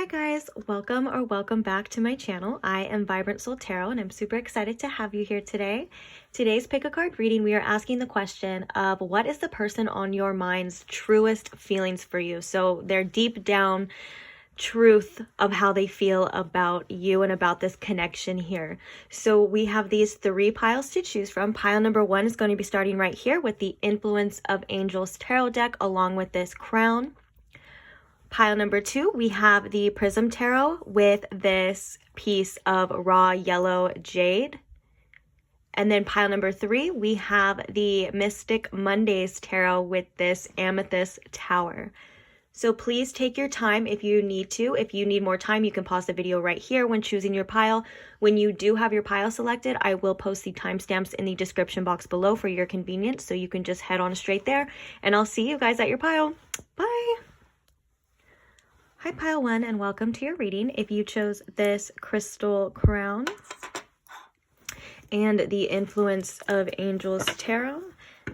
Hi guys, welcome back to my channel. I am Vibrant Soul Tarot and I'm super excited to have you here today. Today's pick a card reading, we are asking the question of what is the person on your mind's truest feelings for you? So their deep down truth of how they feel about you and about this connection here. So we have these three piles to choose from. Pile number one is going to be starting right here with the Influence of Angels Tarot deck along with this crown. Pile number two, we have the Prism Tarot with this piece of raw yellow jade. And then pile number three, we have the Mystic Mondays Tarot with this amethyst tower. So please take your time if you need to. If you need more time, you can pause the video right here when choosing your pile. When you do have your pile selected, I will post the timestamps in the description box below for your convenience. So you can just head on straight there and I'll see you guys at your pile. Bye. Hi pile one and welcome to your reading. If you chose this crystal crown and the Influence of Angels Tarot,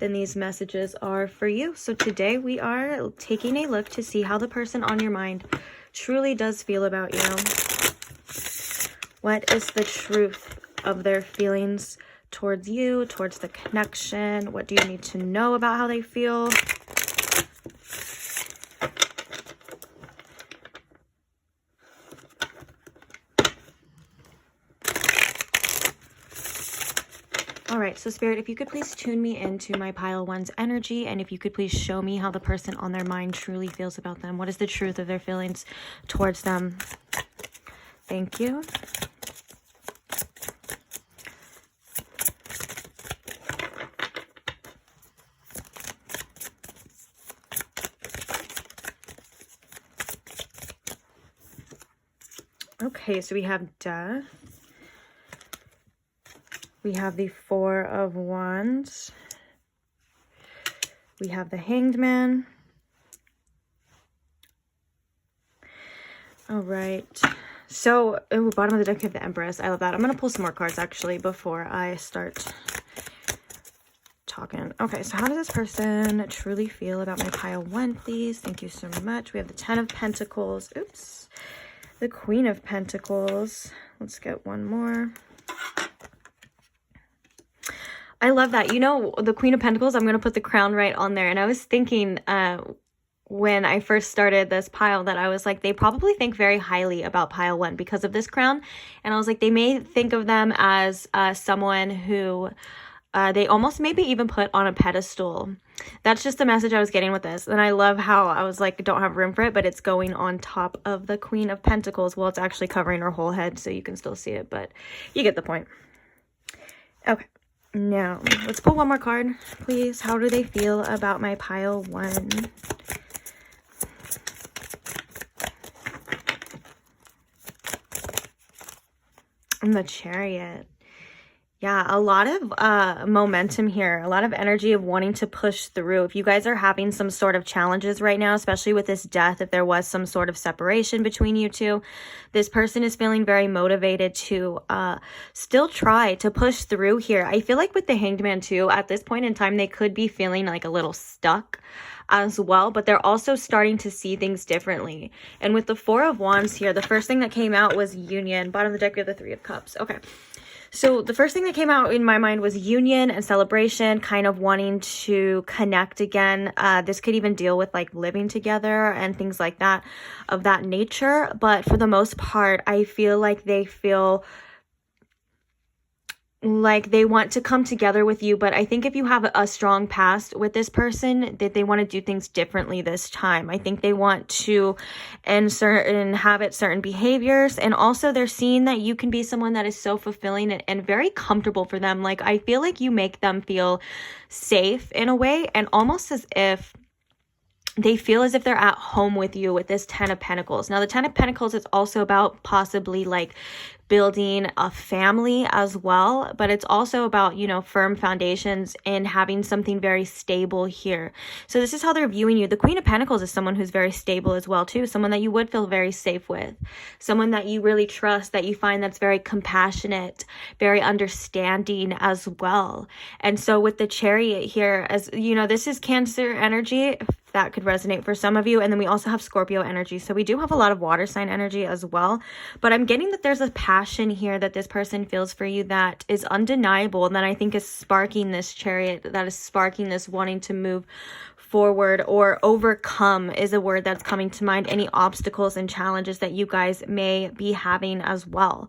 then these messages are for you. So today we are taking a look to see how the person on your mind truly does feel about you. What is the truth of their feelings towards you, towards the connection? What do you need to know about how they feel? All right, so Spirit, if you could please tune me into my pile one's energy, and if you could please show me how the person on their mind truly feels about them. What is the truth of their feelings towards them? Thank you. Okay, so we have Death. We have the Four of Wands. We have the Hanged Man. All right. So, bottom of the deck, we have the Empress. I love that. I'm going to pull some more cards, actually, before I start talking. Okay, so how does this person truly feel about my pile one, please? Thank you so much. We have the Ten of Pentacles. Oops. The Queen of Pentacles. Let's get one more. I love that. You know, the Queen of Pentacles, I'm going to put the crown right on there. And I was thinking when I first started this pile that I was like, they probably think very highly about pile one because of this crown. And I was like, they may think of them as someone who they almost maybe even put on a pedestal. That's just the message I was getting with this. And I love how I was like, don't have room for it, but it's going on top of the Queen of Pentacles. Well, it's actually covering her whole head, so you can still see it, but you get the point. Okay. Now, let's pull one more card, please. How do they feel about my pile one? And the Chariot. Yeah, a lot of momentum here, a lot of energy of wanting to push through. If you guys are having some sort of challenges right now, especially with this death, if there was some sort of separation between you two, this person is feeling very motivated to still try to push through here. I feel like with the Hanged Man too, at this point in time, they could be feeling like a little stuck as well, but they're also starting to see things differently. And with the Four of Wands here, the first thing that came out was union. Bottom of the deck, we have the Three of Cups. Okay. So the first thing that came out in my mind was union and celebration, kind of wanting to connect again. This could even deal with like living together and things like that of that nature. But for the most part, I feel like they feel like they want to come together with you. But I think if you have a strong past with this person, that they want to do things differently this time. I think they want to inhabit certain behaviors, and also they're seeing that you can be someone that is so fulfilling and very comfortable for them. Like, I feel like you make them feel safe in a way, and almost as if they feel as if they're at home with you with this Ten of Pentacles. Now, the Ten of Pentacles is also about possibly like building a family as well, but it's also about, you know, firm foundations and having something very stable here. So this is how they're viewing you. The Queen of Pentacles is someone who's very stable as well too, someone that you would feel very safe with, someone that you really trust, that you find that's very compassionate, very understanding as well. And so with the Chariot here, as you know, this is Cancer energy, that could resonate for some of you. And then we also have Scorpio energy. So we do have a lot of water sign energy as well. But I'm getting that there's a passion here that this person feels for you that is undeniable, and that I think is sparking this Chariot, that is sparking this wanting to move forward or overcome is a word that's coming to mind, any obstacles and challenges that you guys may be having as well.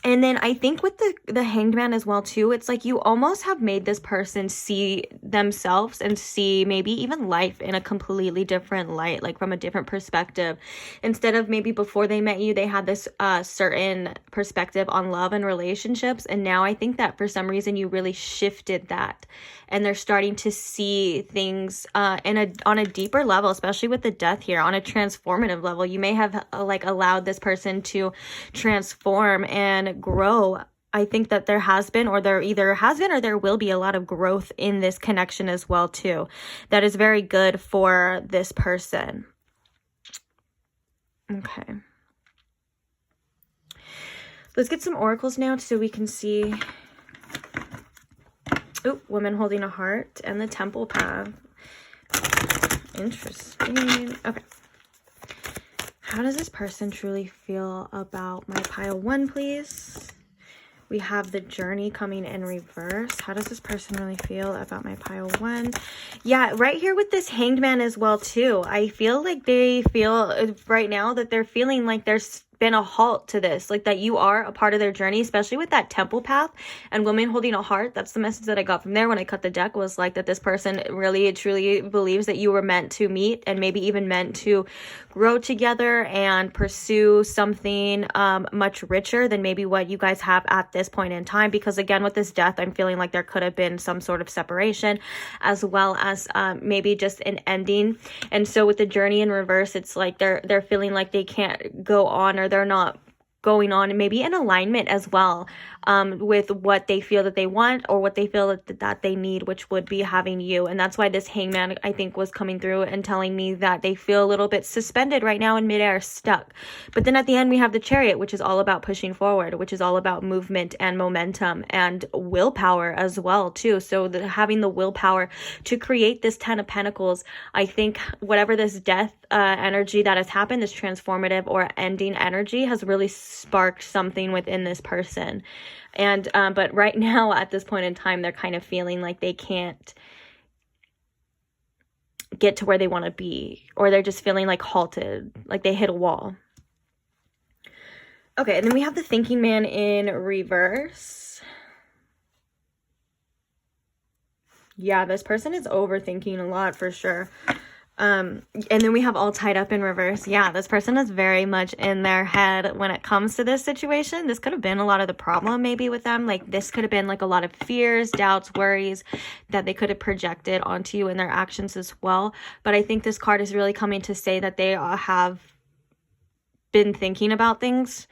And then I think with the Hanged Man as well too, it's like you almost have made this person see themselves and see maybe even life in a completely different light, like from a different perspective. Instead of maybe before they met you, they had this certain perspective on love and relationships. And now I think that for some reason you really shifted that. And they're starting to see things on a deeper level, especially with the Death here, on a transformative level. You may have like allowed this person to transform and grow. I think that there has been, or there either has been or there will be a lot of growth in this connection as well too. That is very good for this person. Okay. Let's get some oracles now so we can see. Oh, woman holding a heart and the Temple path. Interesting. Okay. How does this person truly feel about my pile one, please? We have the Journey coming in reverse. How does this person really feel about my pile one? Yeah, right here with this Hanged Man as well too. I feel like they feel right now that they're feeling like there's been a halt to this, like that you are a part of their journey, especially with that Temple path and woman holding a heart. That's the message that I got from there when I cut the deck, was like that this person really truly believes that you were meant to meet and maybe even meant to grow together and pursue something much richer than maybe what you guys have at this point in time. Because again, with this Death, I'm feeling like there could have been some sort of separation as well as maybe just an ending. And so with the Journey in reverse, it's like they're feeling like they can't go on, or they're not going on, and maybe in alignment as well with what they feel that they want or what they feel that they need, which would be having you. And that's why this Hangman, I think, was coming through and telling me that they feel a little bit suspended right now in midair, stuck. But then at the end we have the Chariot, which is all about pushing forward, which is all about movement and momentum and willpower as well too. So having the willpower to create this 10 of Pentacles, I think whatever this Death energy that has happened, this transformative or ending energy, has really sparked something within this person. And but right now at this point in time, they're kind of feeling like they can't get to where they want to be, or they're just feeling like halted, like they hit a wall. Okay, and then we have the Thinking Man in reverse. Yeah, this person is overthinking a lot for sure. And then we have All Tied Up in reverse. Yeah, this person is very much in their head when it comes to this situation. This could have been a lot of the problem maybe with them. Like this could have been like a lot of fears, doubts, worries that they could have projected onto you in their actions as well. But I think this card is really coming to say that they have been thinking about things.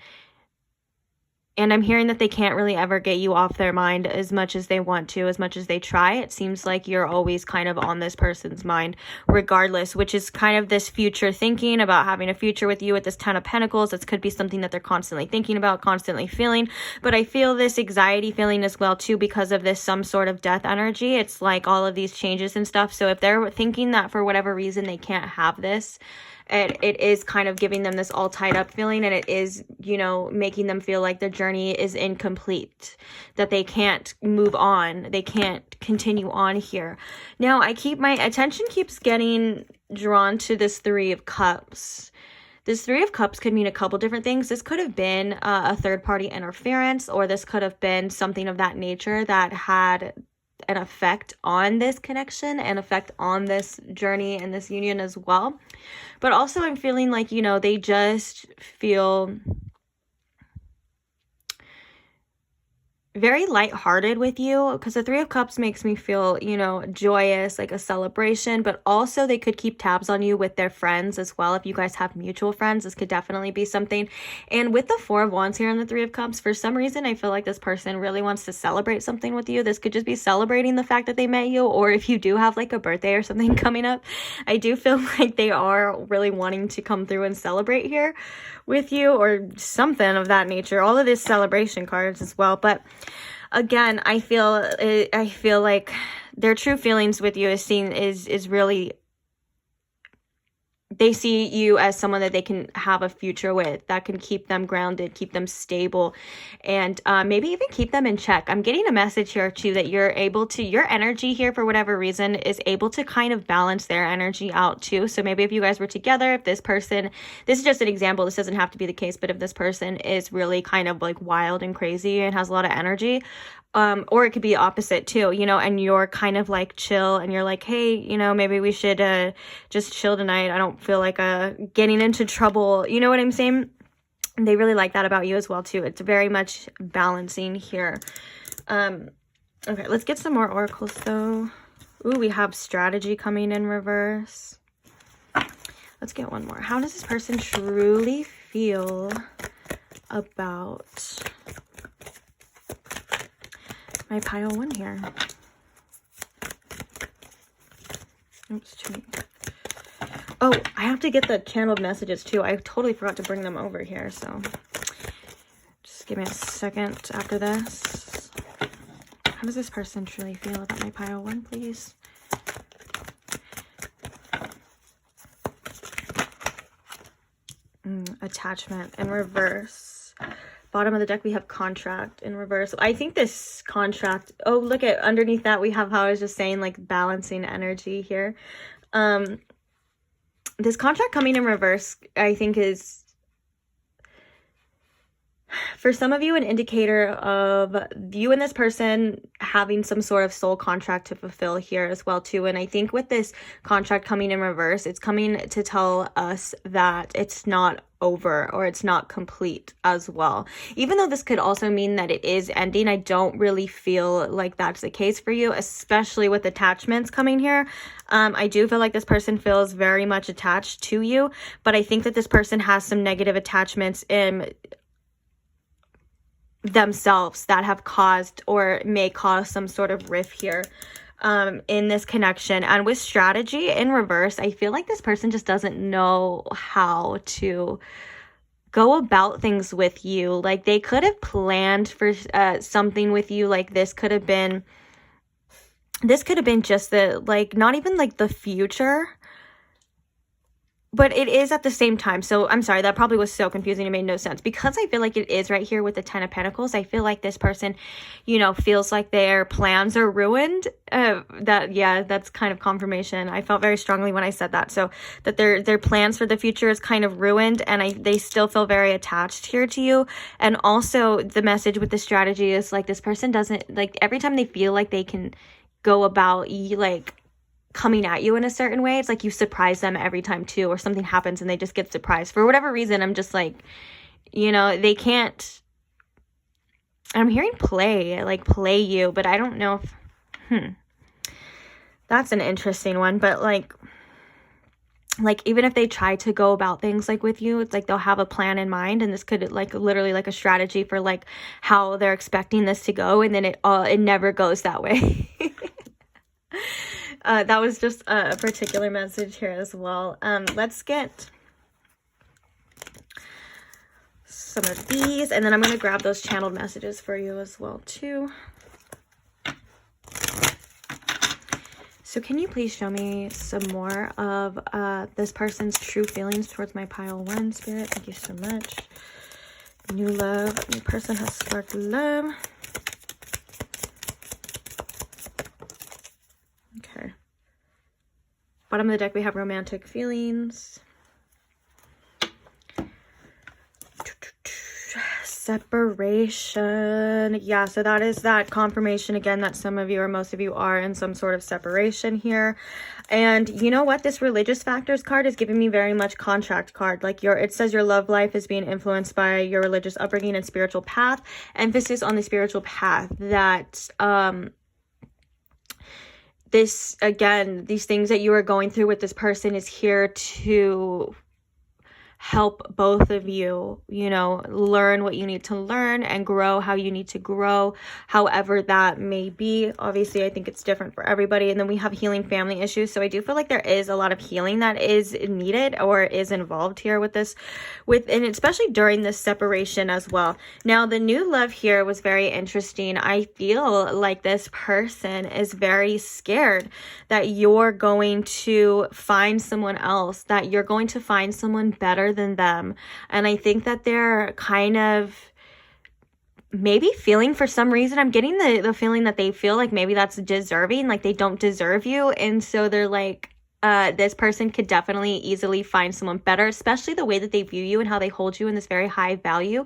And I'm hearing that they can't really ever get you off their mind as much as they want to, as much as they try. It seems like you're always kind of on this person's mind regardless, which is kind of this future thinking about having a future with you with this 10 of Pentacles. This could be something that they're constantly thinking about, constantly feeling. But I feel this anxiety feeling as well too because of this some sort of Death energy. It's like all of these changes and stuff. So if they're thinking that for whatever reason they can't have this, it is kind of giving them this all tied up feeling, and it is, you know, making them feel like their journey is incomplete, that they can't move on, they can't continue on here. Now my attention keeps getting drawn to this Three of Cups. This Three of Cups could mean a couple different things. This could have been a third-party interference, or this could have been something of that nature that had an effect on this connection, an effect on this journey and this union as well. But also I'm feeling like, you know, they just feel very lighthearted with you, because the Three of Cups makes me feel, you know, joyous, like a celebration, but also they could keep tabs on you with their friends as well. If you guys have mutual friends, this could definitely be something. And with the Four of Wands here and the Three of Cups, for some reason, I feel like this person really wants to celebrate something with you. This could just be celebrating the fact that they met you, or if you do have like a birthday or something coming up, I do feel like they are really wanting to come through and celebrate here with you, or something of that nature. All of these celebration cards as well. But again, I feel like their true feelings with you is really, they see you as someone that they can have a future with, that can keep them grounded, keep them stable, and maybe even keep them in check. I'm getting a message here too that you're able to, your energy here for whatever reason is able to kind of balance their energy out too. So maybe if you guys were together, if this person, this is just an example, this doesn't have to be the case, but if this person is really kind of like wild and crazy and has a lot of energy, or it could be opposite too, you know, and you're kind of like chill and you're like, hey, you know, maybe we should just chill tonight. I don't feel like getting into trouble. You know what I'm saying? They really like that about you as well too. It's very much balancing here. Okay, let's get some more oracles though. Ooh, we have strategy coming in reverse. Let's get one more. How does this person truly feel about my pile one here? Oops, too many. Oh, I have to get the channeled messages too. I totally forgot to bring them over here, so just give me a second after this. How does this person truly feel about my pile one, please? Attachment in reverse. Bottom of the deck, we have contract in reverse. I think this contract, oh, look at underneath that, we have how I was just saying, like balancing energy here. This contract coming in reverse, I think is, for some of you, an indicator of you and this person having some sort of soul contract to fulfill here as well too. And I think with this contract coming in reverse, it's coming to tell us that it's not over or it's not complete as well. Even though this could also mean that it is ending, I don't really feel like that's the case for you, especially with attachments coming here. I do feel like this person feels very much attached to you, but I think that this person has some negative attachments in themselves that have caused or may cause some sort of rift here in this connection. And with strategy in reverse, I feel like this person just doesn't know how to go about things with you. Like they could have planned for something with you. Like this could have been just the, like, not even like the future, but it is at the same time. So I'm sorry, that probably was so confusing. It made no sense because I feel like it is right here with the 10 of Pentacles. I feel like this person, you know, feels like their plans are ruined. That's kind of confirmation. I felt very strongly when I said that. So that their plans for the future is kind of ruined, and they still feel very attached here to you. And also the message with the strategy is like this person doesn't, like, every time they feel like they can go about like coming at you in a certain way, it's like you surprise them every time too, or something happens and they just get surprised for whatever reason. I'm just like, you know, they can't, I'm hearing play you, but I don't know if that's an interesting one. But like even if they try to go about things like with you, it's like they'll have a plan in mind, and this could like literally like a strategy for like how they're expecting this to go, and then it never goes that way. That was just a particular message here as well. Let's get some of these, and then I'm going to grab those channeled messages for you as well too. So can you please show me some more of this person's true feelings towards my pile one, Spirit? Thank you so much. New love. New person has sparked love. Okay. Bottom of the deck, we have romantic feelings. Separation. Yeah, so that is that confirmation again that some of you or most of you are in some sort of separation here. And you know what? This religious factors card is giving me very much contract card. Like it says your love life is being influenced by your religious upbringing and spiritual path. Emphasis on the spiritual path. That this, again, these things that you are going through with this person is here to help both of you, you know, learn what you need to learn and grow how you need to grow, however that may be. Obviously, I think it's different for everybody. And then we have healing family issues. So I do feel like there is a lot of healing that is needed or is involved here with this, and especially during this separation as well. Now, the new love here was very interesting. I feel like this person is very scared that you're going to find someone else, that you're going to find someone better than them. And I think that they're kind of maybe feeling, for some reason, I'm getting the feeling that they feel like maybe that's deserving, like they don't deserve you. And so they're like, this person could definitely easily find someone better, especially the way that they view you and how they hold you in this very high value.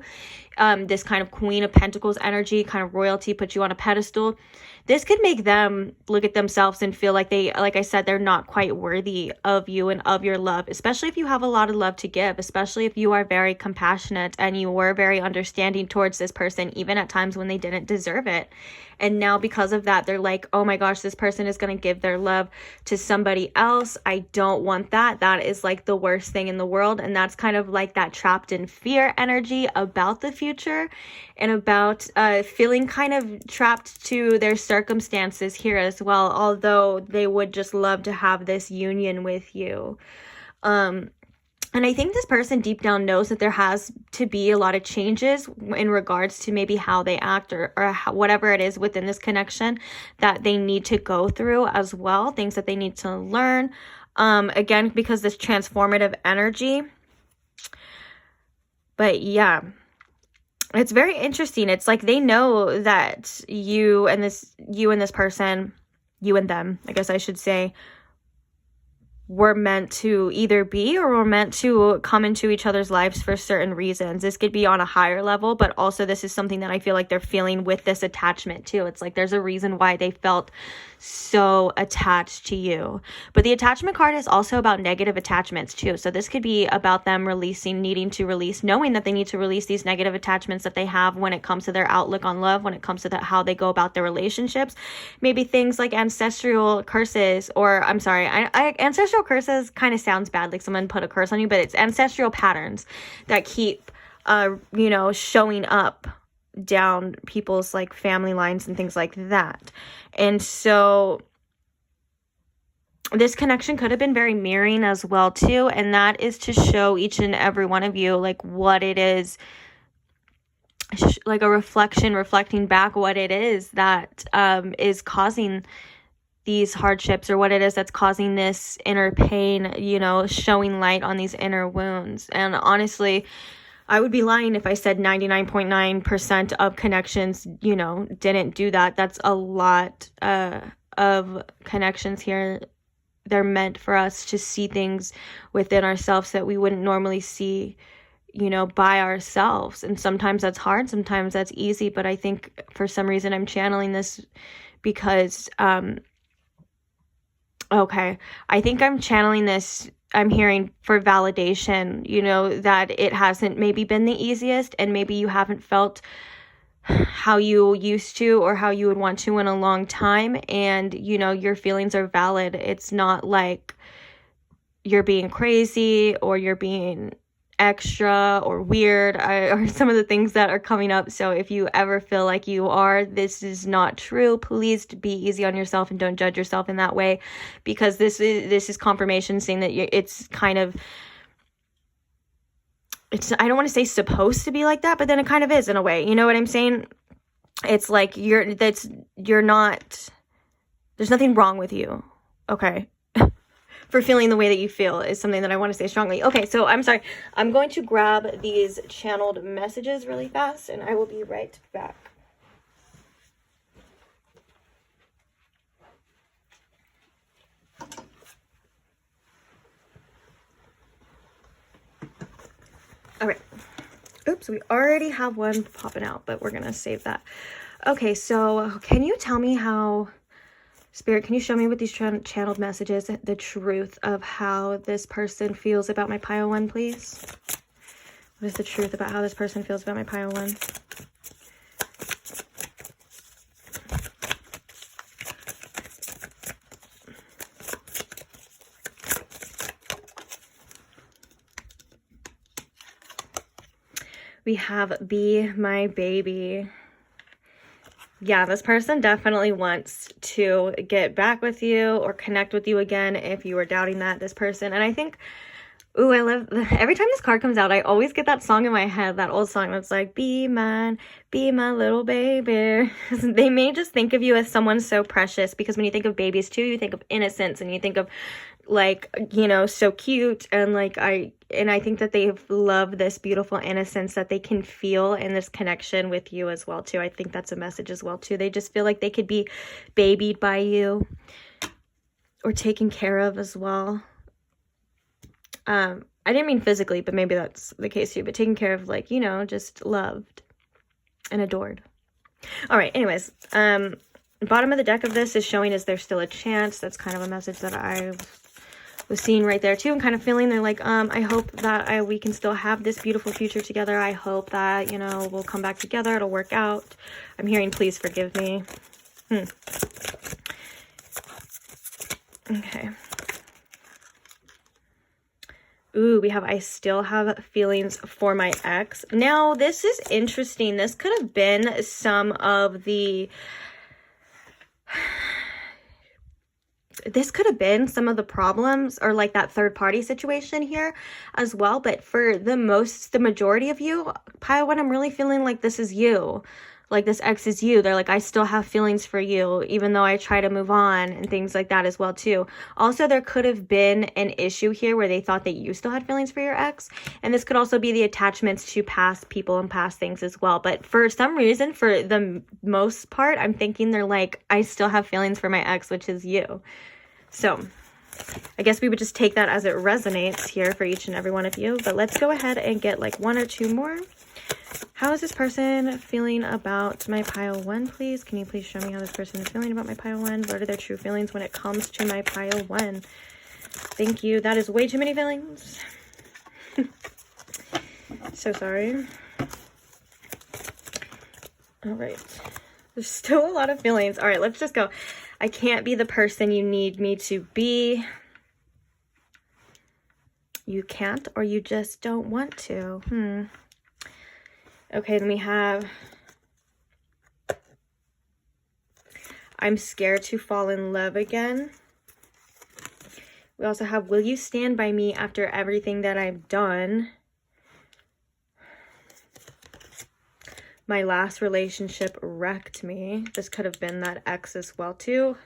This kind of Queen of Pentacles energy, kind of royalty, put you on a pedestal. This could make them look at themselves and feel like they, like I said, they're not quite worthy of you and of your love, especially if you have a lot of love to give, especially if you are very compassionate and you were very understanding towards this person, even at times when they didn't deserve it. And now because of that, they're like, oh my gosh, this person is going to give their love to somebody else. I don't want that. That is like the worst thing in the world. And that's kind of like that trapped in fear energy about the future and about feeling kind of trapped to their circumstances here as well, although they would just love to have this union with you. And I think this person deep down knows that there has to be a lot of changes in regards to maybe how they act or whatever it is within this connection that they need to go through as well, things that they need to learn. Again, because this transformative energy. But yeah, it's very interesting. It's like they know that you and this person, you and them, I guess I should say, were meant to either be or were meant to come into each other's lives for certain reasons. This could be on a higher level, but also this is something that I feel like they're feeling with this attachment too. It's like there's a reason why they felt so attached to you. But the attachment card is also about negative attachments too. So this could be about them needing to release, knowing that they need to release these negative attachments that they have when it comes to their outlook on love, when it comes to how they go about their relationships. Maybe things like ancestral curses, or I'm sorry, ancestral curses kind of sounds bad, like someone put a curse on you, but it's ancestral patterns that keep, showing up down people's like family lines and things like that. And so this connection could have been very mirroring as well too, and that is to show each and every one of you like what it is, like a reflecting back what it is that is causing these hardships, or what it is that's causing this inner pain, showing light on these inner wounds. And honestly, I would be lying if I said 99.9% of connections, didn't do that. That's a lot of connections here. They're meant for us to see things within ourselves that we wouldn't normally see, by ourselves. And sometimes that's hard, sometimes that's easy. But I think for some reason I'm channeling this because, I think I'm channeling this, I'm hearing for validation, that it hasn't maybe been the easiest, and maybe you haven't felt how you used to or how you would want to in a long time. And, your feelings are valid. It's not like you're being crazy or you're being extra or weird, or some of the things that are coming up. So if you ever feel like you are, this is not true. Please be easy on yourself and don't judge yourself in that way, because this is confirmation saying that it's kind of, I don't want to say supposed to be like that, but then it kind of is in a way. You know what I'm saying? It's like there's nothing wrong with you. Okay. For feeling the way that you feel is something that I want to say strongly. Okay, so I'm sorry. I'm going to grab these channeled messages really fast, and I will be right back. All right. Oops, we already have one popping out, but we're going to save that. Okay, so can you tell me how... Spirit, can you show me with these channeled messages the truth of how this person feels about my pile one, please? What is the truth about how this person feels about my pile one? We have Be My Baby. Yeah, this person definitely wants to get back with you or connect with you again if you were doubting that, this person. And I think, ooh, every time this card comes out, I always get that song in my head, that old song that's like, be mine, be my little baby. They may just think of you as someone so precious, because when you think of babies too, you think of innocence, and you think of like, you know, so cute, and like I think that they love this beautiful innocence that they can feel in this connection with you as well too. I think that's a message as well too. They just feel like they could be babied by you or taken care of as well. I didn't mean physically, but maybe that's the case too, but taken care of, like, you know, just loved and adored. All right, anyways, bottom of the deck of this is showing, is there still a chance? That's kind of a message that I was seeing right there too. I'm kind of feeling they're like, I hope that we can still have this beautiful future together. I hope that, you know, we'll come back together. It'll work out. I'm hearing, please forgive me. Okay. Ooh, we have, I still have feelings for my ex. Now, this is interesting. This could have been some of the... This could have been some of the problems, or like that third party situation here as well. But for the majority of you, Pile, what I'm really feeling like this is you. Like this ex is you. They're like, I still have feelings for you, even though I try to move on, and things like that as well too. Also, there could have been an issue here where they thought that you still had feelings for your ex. And this could also be the attachments to past people and past things as well. But for some reason, for the most part, I'm thinking they're like, I still have feelings for my ex, which is you. So I guess we would just take that as it resonates here for each and every one of you. But let's go ahead and get like one or two more. How is this person feeling about my pile one, please? Can you please show me how this person is feeling about my pile one? What are their true feelings when it comes to my pile one? Thank you. That is way too many feelings. So sorry. All right. There's still a lot of feelings. All right, let's just go. I can't be the person you need me to be. You can't, or you just don't want to. Okay, then we have, I'm scared to fall in love again. We also have, will you stand by me after everything that I've done? My last relationship wrecked me. This could have been that ex as well too.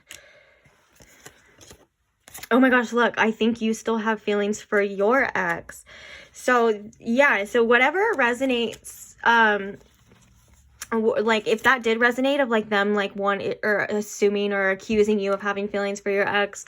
Oh my gosh, look, I think you still have feelings for your ex. So yeah, so whatever resonates, like if that did resonate of like them like one or assuming or accusing you of having feelings for your ex,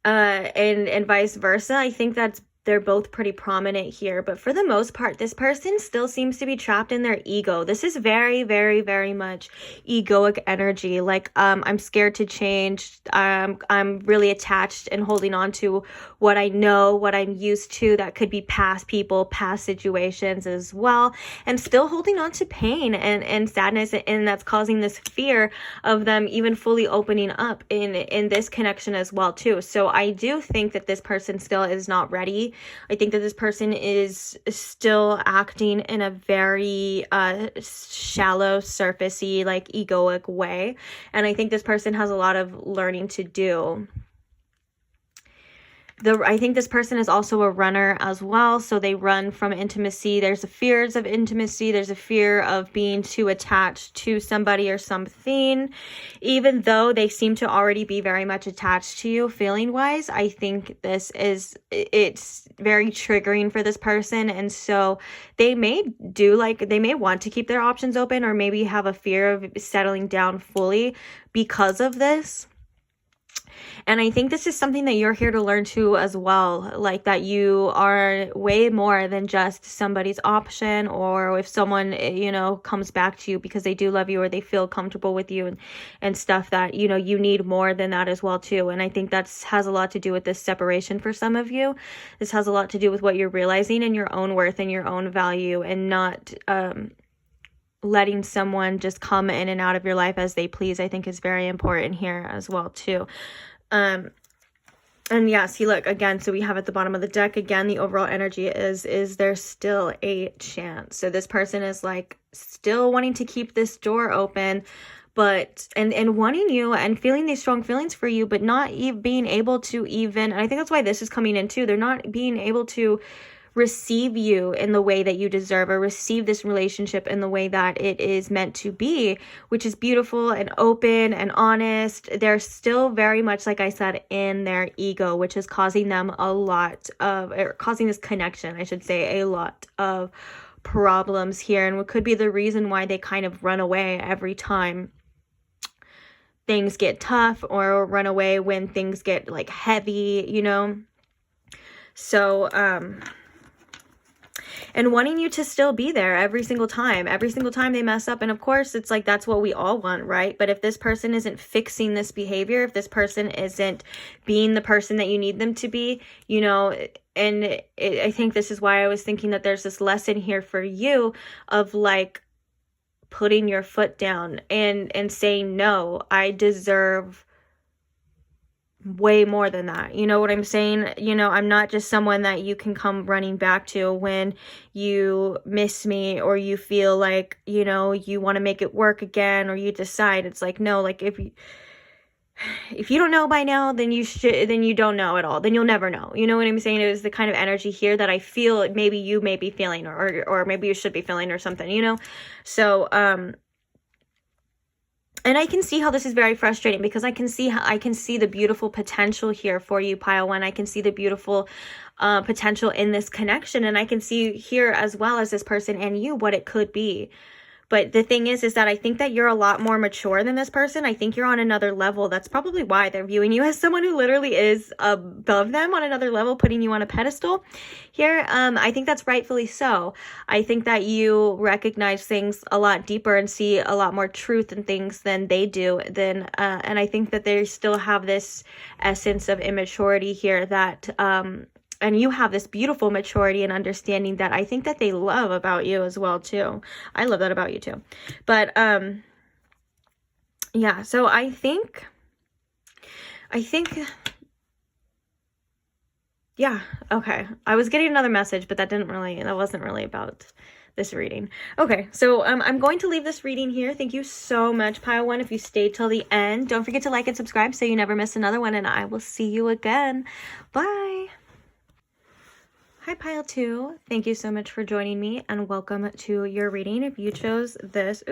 and vice versa, I think they're both pretty prominent here. But for the most part, this person still seems to be trapped in their ego. This is very, very, very much egoic energy. Like, I'm scared to change. I'm really attached and holding on to what I know, what I'm used to. That could be past people, past situations as well. And still holding on to pain and sadness. And that's causing this fear of them even fully opening up in this connection as well too. So I do think that this person still is not ready. I think that this person is still acting in a very shallow, surfacey, like egoic way. And I think this person has a lot of learning to do. I think this person is also a runner as well. So they run from intimacy. There's a fears of intimacy. There's a fear of being too attached to somebody or something. Even though they seem to already be very much attached to you feeling wise, I think it's very triggering for this person. And so they may want to keep their options open, or maybe have a fear of settling down fully because of this. And I think this is something that you're here to learn too as well, like that you are way more than just somebody's option, or if someone, you know, comes back to you because they do love you or they feel comfortable with you and stuff, that, you know, you need more than that as well too. And I think that's has a lot to do with this separation for some of you. This has a lot to do with what you're realizing in your own worth and your own value, and not letting someone just come in and out of your life as they please. I think is very important here as well too. And yeah, see, look, again, so we have at the bottom of the deck, again, the overall energy is there still a chance? So this person is like still wanting to keep this door open, but, and wanting you and feeling these strong feelings for you, but not being able to even, and I think that's why this is coming in too. They're not being able to receive you in the way that you deserve, or receive this relationship in the way that it is meant to be, which is beautiful and open and honest. They're still very much, like I said, in their ego, which is causing them a lot of, or causing this connection, I should say, a lot of problems here, and what could be the reason why they kind of run away every time things get tough, or run away when things get like heavy, you know. So and wanting you to still be there every single time they mess up. And of course, it's like, that's what we all want, right? But if this person isn't fixing this behavior, if this person isn't being the person that you need them to be, you know, and I think this is why I was thinking that there's this lesson here for you of like putting your foot down and saying, no, I deserve way more than that. You know what I'm saying? You know, I'm not just someone that you can come running back to when you miss me, or you feel like, you know, you want to make it work again, or you decide. It's like, no, like if you don't know by now, then you don't know at all. Then you'll never know. You know what I'm saying? It was the kind of energy here that I feel maybe you may be feeling, or maybe you should be feeling, or something, you know? So, and I can see how this is very frustrating, because I can see the beautiful potential here for you, pile one. I can see the beautiful potential in this connection, and I can see here, as well as this person and you, what it could be. But the thing is that I think that you're a lot more mature than this person. I think you're on another level. That's probably why they're viewing you as someone who literally is above them, on another level, putting you on a pedestal here. I think that's rightfully so. I think that you recognize things a lot deeper and see a lot more truth in things than they do. And I think that they still have this essence of immaturity here that, and you have this beautiful maturity and understanding that I think that they love about you as well too. I love that about you too. But yeah, so I think yeah, okay. I was getting another message, but that wasn't really about this reading. Okay, so I'm going to leave this reading here. Thank you so much, pile one, if you stayed till the end. Don't forget to like and subscribe so you never miss another one, and I will see you again. Bye. Hi, pile two. Thank you so much for joining me, and welcome to your reading. If you chose this,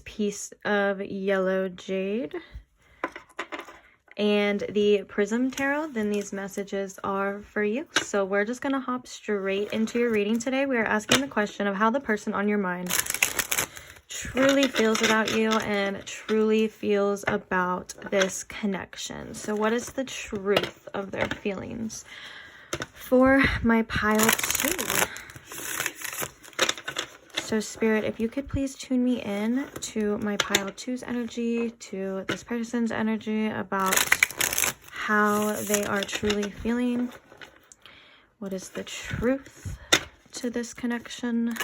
piece of yellow jade and the Prism Tarot, then these messages are for you. So we're just going to hop straight into your reading today. We are asking the question of how the person on your mind truly feels about you and truly feels about this connection. So what is the truth of their feelings for my pile two? So Spirit, if you could please tune me in to my pile two's energy, to this person's energy, about how they are truly feeling. What is the truth to this connection?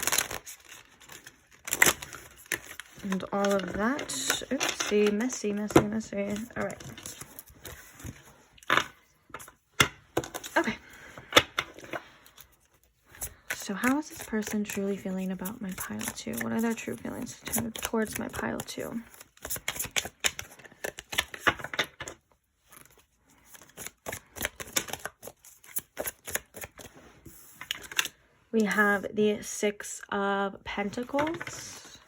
And all of that. Oopsie, messy. All right. Okay. So how is this person truly feeling about my pile two? What are their true feelings towards my pile two? We have the Six of Pentacles.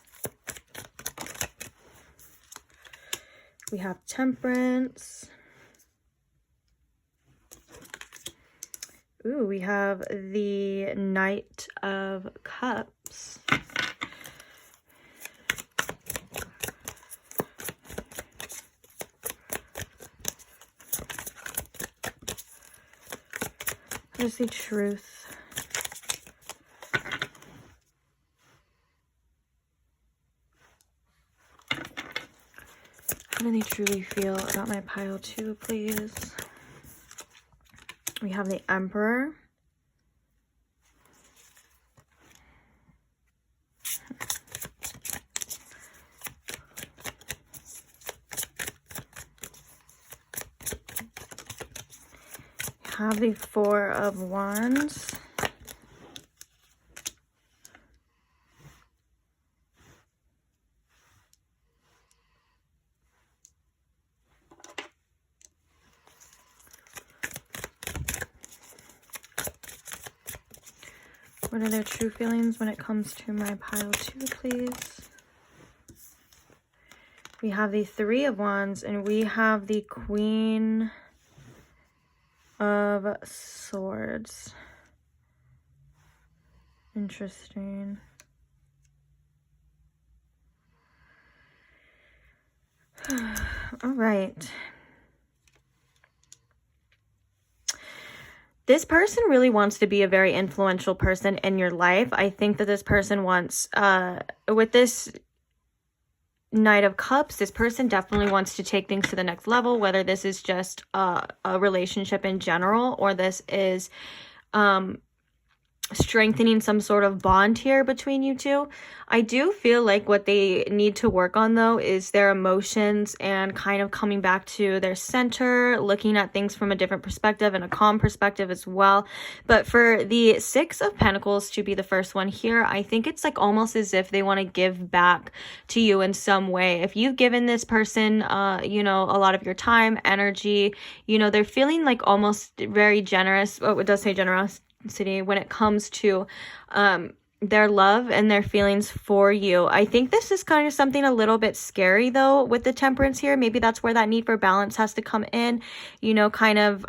We have Temperance. Ooh, we have the Knight of Cups. What is the truth? How do they truly feel about my pile two, please? We have the Emperor. have the Four of Wands. What are their true feelings when it comes to my pile 2, please? We have the Three of Wands, and we have the Queen of Swords. Interesting. All right. This person really wants to be a very influential person in your life. I think that this person wants, with this Knight of Cups, this person definitely wants to take things to the next level, whether this is just a relationship in general, or this is strengthening some sort of bond here between you two. I do feel like what they need to work on, though, is their emotions and kind of coming back to their center, looking at things from a different perspective and a calm perspective as well. But for the Six of Pentacles to be the first one here, I think it's like almost as if they want to give back to you in some way. If you've given this person, you know, a lot of your time, energy, you know, they're feeling like almost very generous. Oh, it does say generosity when it comes to their love and their feelings for you. I think this is kind of something a little bit scary, though, with the Temperance here. Maybe that's where that need for balance has to come in, you know, kind of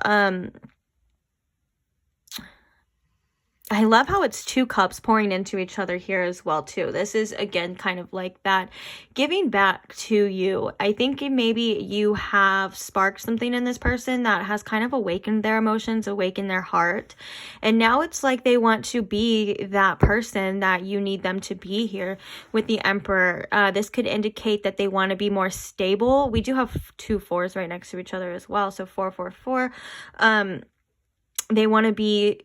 I love how it's two cups pouring into each other here as well, too. This is, again, kind of like that giving back to you. I think maybe you have sparked something in this person that has kind of awakened their emotions, awakened their heart. And now it's like they want to be that person that you need them to be here with the Emperor. This could indicate that they want to be more stable. We do have 2 4s right next to each other as well. So 4 4 4. They want to be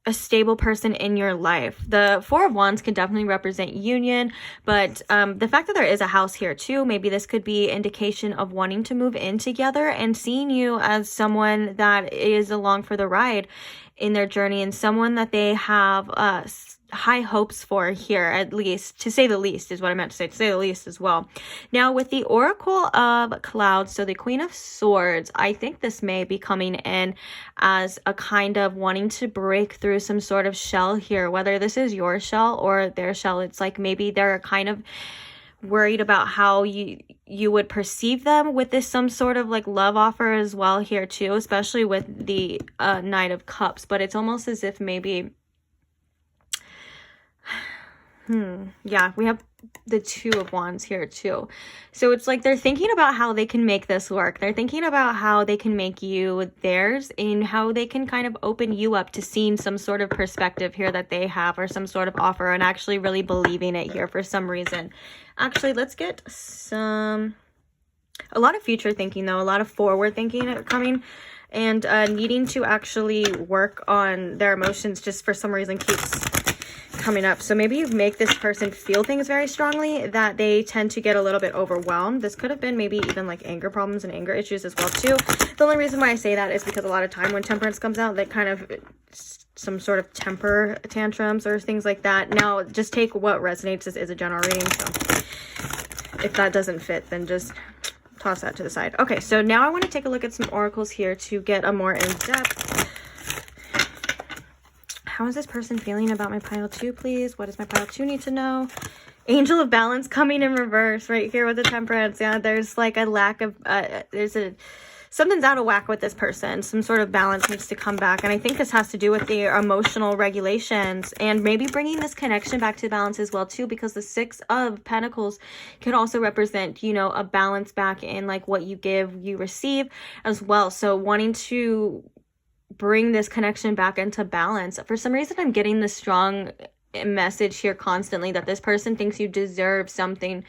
a stable person in your life. The Four of Wands can definitely represent union, but the fact that there is a house here too, maybe this could be indication of wanting to move in together and seeing you as someone that is along for the ride in their journey, and someone that they have high hopes for here, at least, to say the least is what I meant to say the least as well. Now with the Oracle of Clouds, so the Queen of Swords, I think this may be coming in as a kind of wanting to break through some sort of shell here, whether this is your shell or their shell. It's like maybe they're kind of worried about how you would perceive them with this some sort of like love offer as well here too, especially with the Knight of Cups. But it's almost as if maybe yeah, we have the Two of Wands here too. So it's like they're thinking about how they can make this work. They're thinking about how they can make you theirs and how they can kind of open you up to seeing some sort of perspective here that they have, or some sort of offer, and actually really believing it here for some reason. Actually, let's get a lot of future thinking though, a lot of forward thinking coming, and needing to actually work on their emotions just for some reason keeps coming up. So maybe you make this person feel things very strongly that they tend to get a little bit overwhelmed. This could have been maybe even like anger problems and anger issues as well too. The only reason why I say that is because a lot of time when Temperance comes out, they kind of some sort of temper tantrums or things like that. Now just take what resonates. This is a general reading, so if that doesn't fit, then just toss that to the side. Okay, so now I want to take a look at some oracles here to get a more in-depth. How is this person feeling about my pile 2, please? What does my pile 2 need to know? Angel of Balance coming in reverse right here with the Temperance. Yeah, there's like a lack of, something's out of whack with this person. Some sort of balance needs to come back. And I think this has to do with the emotional regulations and maybe bringing this connection back to balance as well too, because the Six of Pentacles could also represent, you know, a balance back in like what you give, you receive as well. So wanting to bring this connection back into balance. For some reason, I'm getting the strong message here constantly that this person thinks you deserve something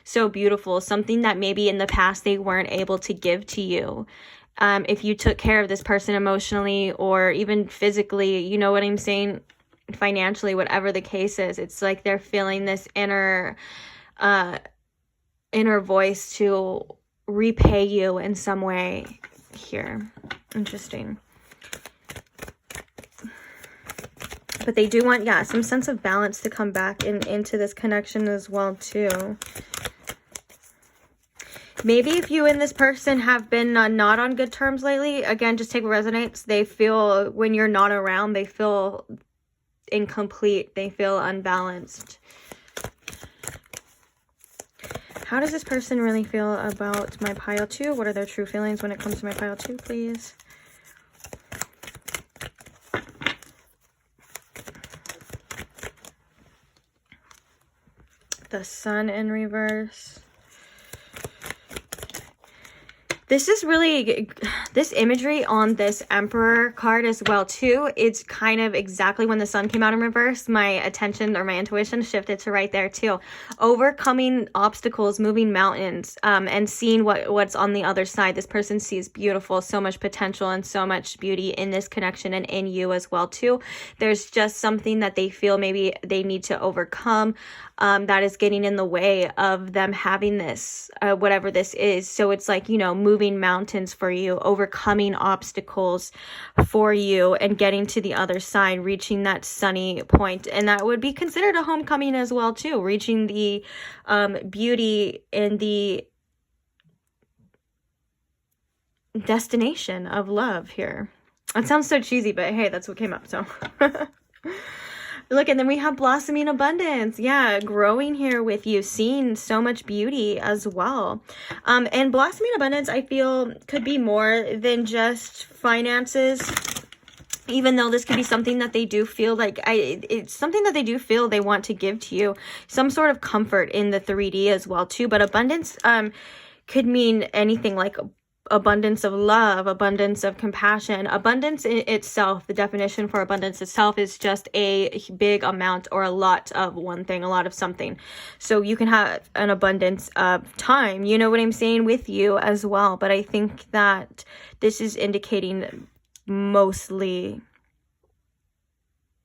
so beautiful, something that maybe in the past they weren't able to give to you. If you took care of this person emotionally or even physically, you know what I'm saying, financially, whatever the case is, it's like they're feeling this inner voice to repay you in some way here. Interesting. But they do want, yeah, some sense of balance to come back into this connection as well, too. Maybe if you and this person have been not on good terms lately, again, just take what resonates. They feel, when you're not around, they feel incomplete. They feel unbalanced. How does this person really feel about my pile 2? What are their true feelings when it comes to my pile 2, please? The Sun in reverse. This is really, this imagery on this Emperor card as well too, it's kind of exactly when the Sun came out in reverse, my attention or my intuition shifted to right there too. Overcoming obstacles, moving mountains, and seeing what's on the other side. This person sees beautiful, so much potential and so much beauty in this connection and in you as well too. There's just something that they feel maybe they need to overcome, that is getting in the way of them having this, whatever this is. So it's like, you know, moving mountains for you, overcoming obstacles for you, and getting to the other side, reaching that sunny point. And that would be considered a homecoming as well too, reaching the beauty and the destination of love here. It sounds so cheesy, but hey, that's what came up, so look, and then we have blossoming abundance. Yeah, growing here with you, seeing so much beauty as well. And blossoming abundance, I feel, could be more than just finances. Even though this could be something that they do feel like, it's something that they do feel they want to give to you. Some sort of comfort in the 3D as well too. But abundance could mean anything, like abundance of love, abundance of compassion. Abundance in itself, the definition for abundance itself is just a big amount or a lot of one thing, a lot of something. So you can have an abundance of time, you know what I'm saying, with you as well. But I think that this is indicating mostly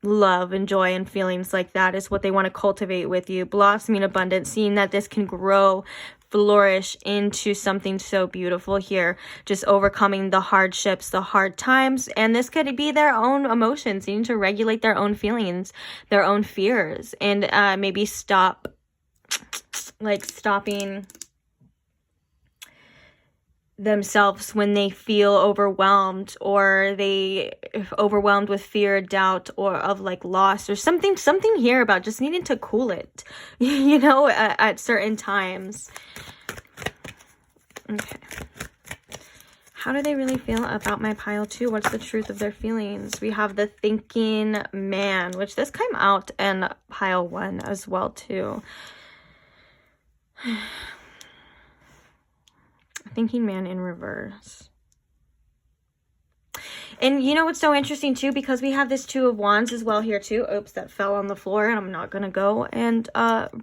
love and joy and feelings like that is what they want to cultivate with you. Blossoming abundance, seeing that this can grow, flourish into something so beautiful here, just overcoming the hardships, the hard times. And this could be their own emotions, needing to regulate their own feelings, their own fears, and maybe stopping themselves when they feel overwhelmed, or they overwhelmed with fear, doubt, or of like loss, or something here about just needing to cool it, you know, at certain times. Okay, how do they really feel about my pile 2? What's the truth of their feelings? We have the thinking man, which this came out in pile 1 as well too. Thinking man in reverse. And you know what's so interesting too, because we have this 2 of wands as well here too. Oops, that fell on the floor, and I'm not gonna go and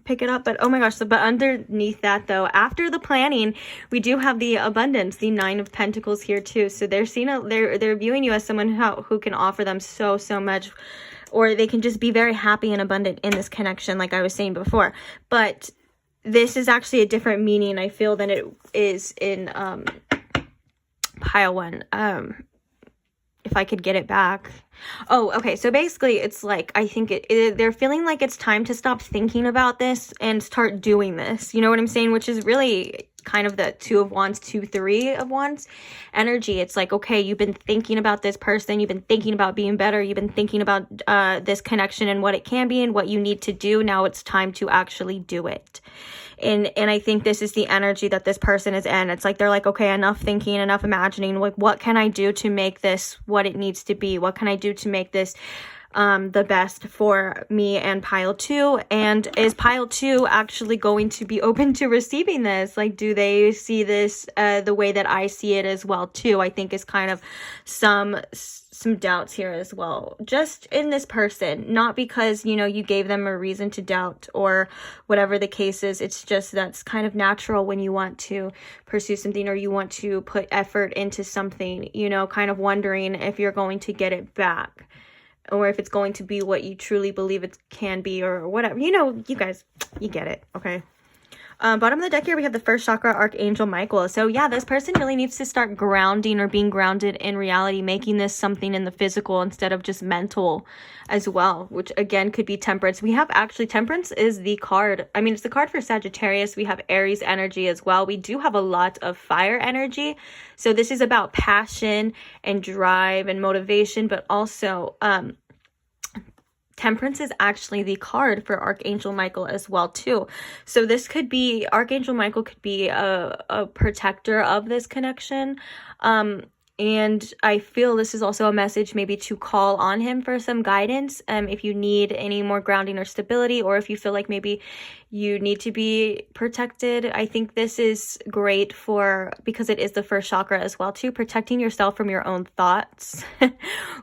pick it up. But oh my gosh, but underneath that though, after the planning, we do have the abundance, the 9 of pentacles here too. So they're seeing they're viewing you as someone who can offer them so much, or they can just be very happy and abundant in this connection, like I was saying before. But this is actually a different meaning, I feel, than it is in pile 1. If I could get it back. Oh, okay. So basically, it's like, I think they're feeling like it's time to stop thinking about this and start doing this. You know what I'm saying? Which is really kind of the 2 of wands, 3 of wands energy. It's like, okay, you've been thinking about this person. You've been thinking about being better. You've been thinking about this connection and what it can be and what you need to do. Now it's time to actually do it. And I think this is the energy that this person is in. It's like, they're like, okay, enough thinking, enough imagining. Like, what can I do to make this what it needs to be? What can I do to make this the best for me and pile 2? And is pile 2 actually going to be open to receiving this? Like, do they see this the way that I see it as well too? I think is kind of some doubts here as well, just in this person, not because, you know, you gave them a reason to doubt or whatever the case is. It's just that's kind of natural when you want to pursue something or you want to put effort into something, you know, kind of wondering if you're going to get it back, or if it's going to be what you truly believe it can be, or whatever. You know, you guys, you get it, okay? Bottom of the deck here, we have the first chakra, Archangel Michael. So yeah, this person really needs to start grounding or being grounded in reality, making this something in the physical instead of just mental as well, which again could be Temperance. We have actually, Temperance is the card. I mean, it's the card for Sagittarius. We have Aries energy as well. We do have a lot of fire energy. So this is about passion and drive and motivation, but also, Temperance is actually the card for Archangel Michael as well too. So this could be, Archangel Michael could be a protector of this connection. And I feel this is also a message maybe to call on him for some guidance. If you need any more grounding or stability, or if you feel like maybe you need to be protected. I think this is great for, because it is the first chakra as well too, protecting yourself from your own thoughts,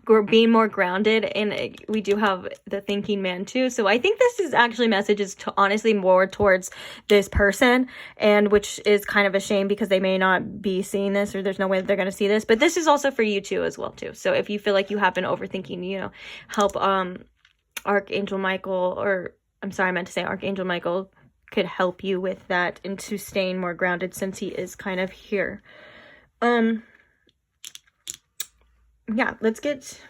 or being more grounded. And we do have the thinking man too. So I think this is actually messages to honestly more towards this person, and which is kind of a shame because they may not be seeing this, or there's no way that they're going to see this, but this is also for you too as well too. So if you feel like you have been overthinking, you know, help Archangel Michael, or I'm sorry, I meant to say Archangel Michael could help you with that into staying more grounded, since he is kind of here. Yeah, let's get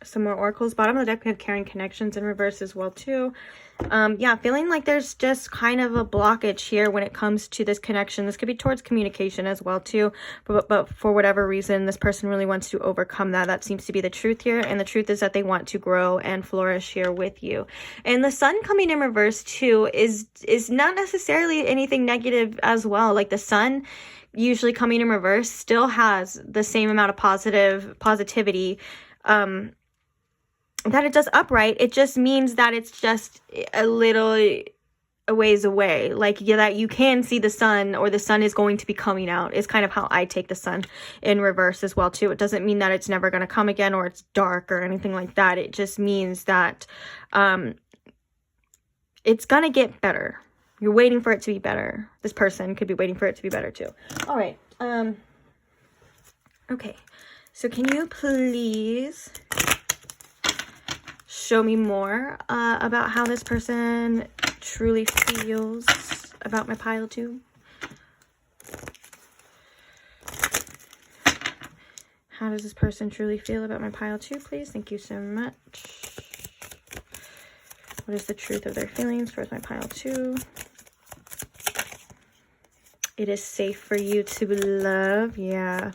some more oracles. Bottom of the deck, we have Caring Connections in reverse as well too. Yeah, feeling like there's just kind of a blockage here when it comes to this connection. This could be towards communication as well too, but for whatever reason, this person really wants to overcome that. That seems to be the truth here, and the truth is that they want to grow and flourish here with you. And the sun coming in reverse too is not necessarily anything negative as well. Like the sun usually coming in reverse still has the same amount of positivity that it does upright. It just means that it's just a little a ways away, like, yeah, that you can see the sun, or the sun is going to be coming out, is kind of how I take the sun in reverse as well too. It doesn't mean that it's never going to come again, or it's dark or anything like that. It just means that it's going to get better. You're waiting for it to be better. This person could be waiting for it to be better too. All right. Okay. So can you please show me more about how this person truly feels about my pile two? How does this person truly feel about my pile two, please? Thank you so much. What is the truth of their feelings towards my pile two? It is safe for you to love. Yeah.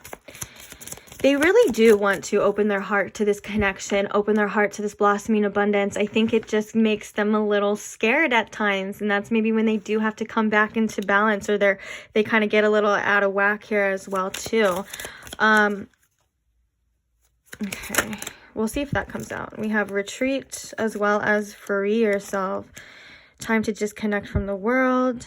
They really do want to open their heart to this connection, open their heart to this blossoming abundance. I think it just makes them a little scared at times, and that's maybe when they do have to come back into balance, or they kind of get a little out of whack here as well too. Okay, we'll see if that comes out. We have retreat as well as free yourself. Time to disconnect from the world.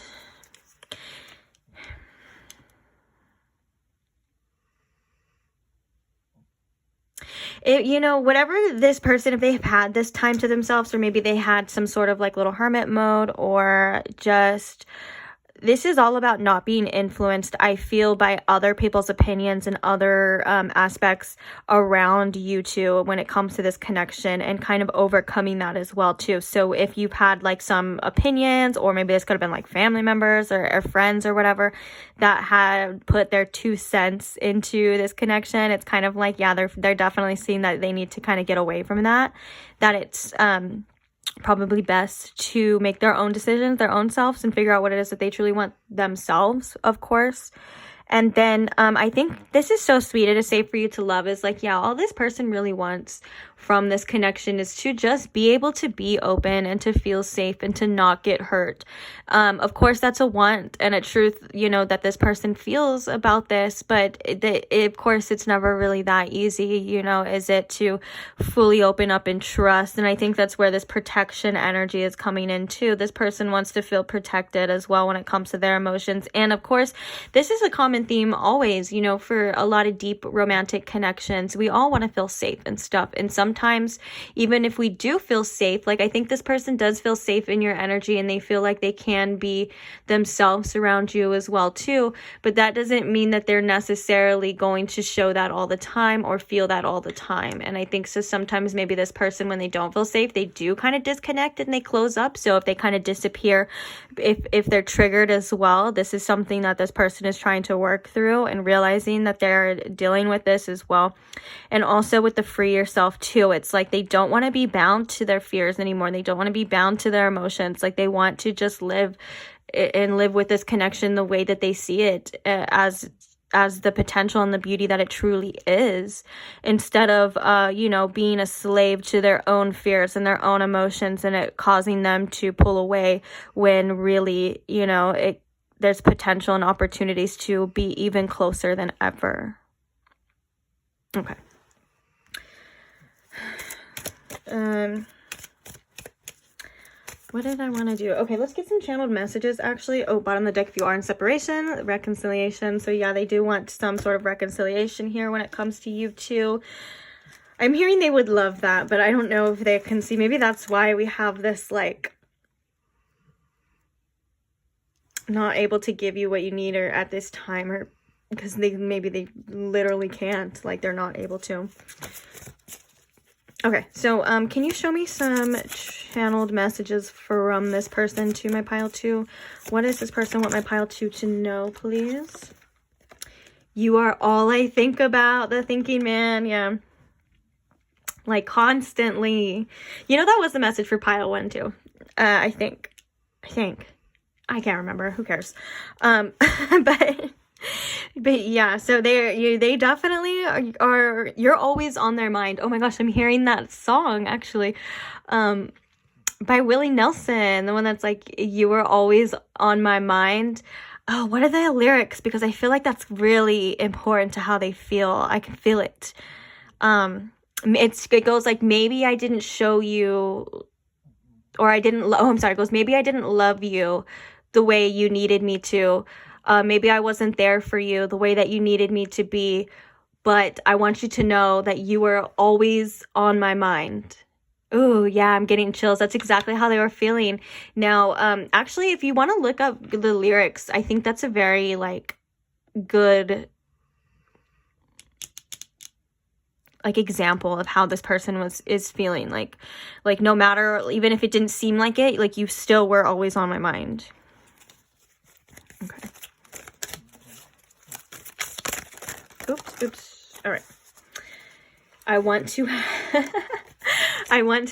You know, whatever this person, if they've had this time to themselves, or maybe they had some sort of like little hermit mode, or just, this is all about not being influenced, I feel, by other people's opinions and other aspects around you two when it comes to this connection, and kind of overcoming that as well too. So if you've had like some opinions, or maybe this could have been like family members or friends or whatever that had put their 2 cents into this connection, it's kind of like, yeah, they're definitely seeing that they need to kind of get away from that it's probably best to make their own decisions, their own selves, and figure out what it is that they truly want themselves, of course. And then I think this is so sweet. It is safe for you to love is like, yeah, all this person really wants from this connection is to just be able to be open and to feel safe and to not get hurt. Of course, that's a want and a truth, you know, that this person feels about this, but of course, it's never really that easy, you know, is it to fully open up and trust? And I think that's where this protection energy is coming in too. This person wants to feel protected as well when it comes to their emotions. And of course, this is a common theme always, you know, for a lot of deep romantic connections. We all want to feel safe and stuff. And some sometimes even if we do feel safe, like I think this person does feel safe in your energy and they feel like they can be themselves around you as well too, but that doesn't mean that they're necessarily going to show that all the time or feel that all the time. And I think so sometimes maybe this person, when they don't feel safe, they do kind of disconnect and they close up. So if they kind of disappear, if they're triggered as well, this is something that this person is trying to work through and realizing that they're dealing with this as well. And also with the free yourself too, it's like they don't want to be bound to their fears anymore. They don't want to be bound to their emotions. Like they want to just live with this connection the way that they see it, as the potential and the beauty that it truly is, instead of being a slave to their own fears and their own emotions and it causing them to pull away when really there's potential and opportunities to be even closer than ever. Okay. What did I want to do? Okay, let's get some channeled messages, actually. Oh, bottom of the deck, if you are in separation, reconciliation. So yeah, they do want some sort of reconciliation here when it comes to you two. I'm hearing they would love that, but I don't know if they can see. Maybe that's why we have this, like, not able to give you what you need or at this time, or because maybe they literally can't, like they're not able to. Okay, so can you show me some channeled messages from this person to my pile 2? What does this person want my pile 2 to know, please? You are all I think about, the thinking man. Yeah. Like constantly. That was the message for pile 1 too. I think. I can't remember. Who cares? But yeah, so they definitely are, you're always on their mind. Oh my gosh, I'm hearing that song actually, by Willie Nelson, the one that's like, you were always on my mind. Oh, what are the lyrics? Because I feel like that's really important to how they feel. I can feel it. It goes like, maybe I didn't show you, or I didn't, it goes, maybe I didn't love you the way you needed me to. Maybe I wasn't there for you the way that you needed me to be, but I want you to know that you were always on my mind. Oh, yeah, I'm getting chills. That's exactly how they were feeling. Now, actually, if you want to look up the lyrics, I think that's a very, like, good, like, example of how this person is feeling. Like no matter, even if it didn't seem like it, like, you still were always on my mind. Okay. Oops. All right. I want to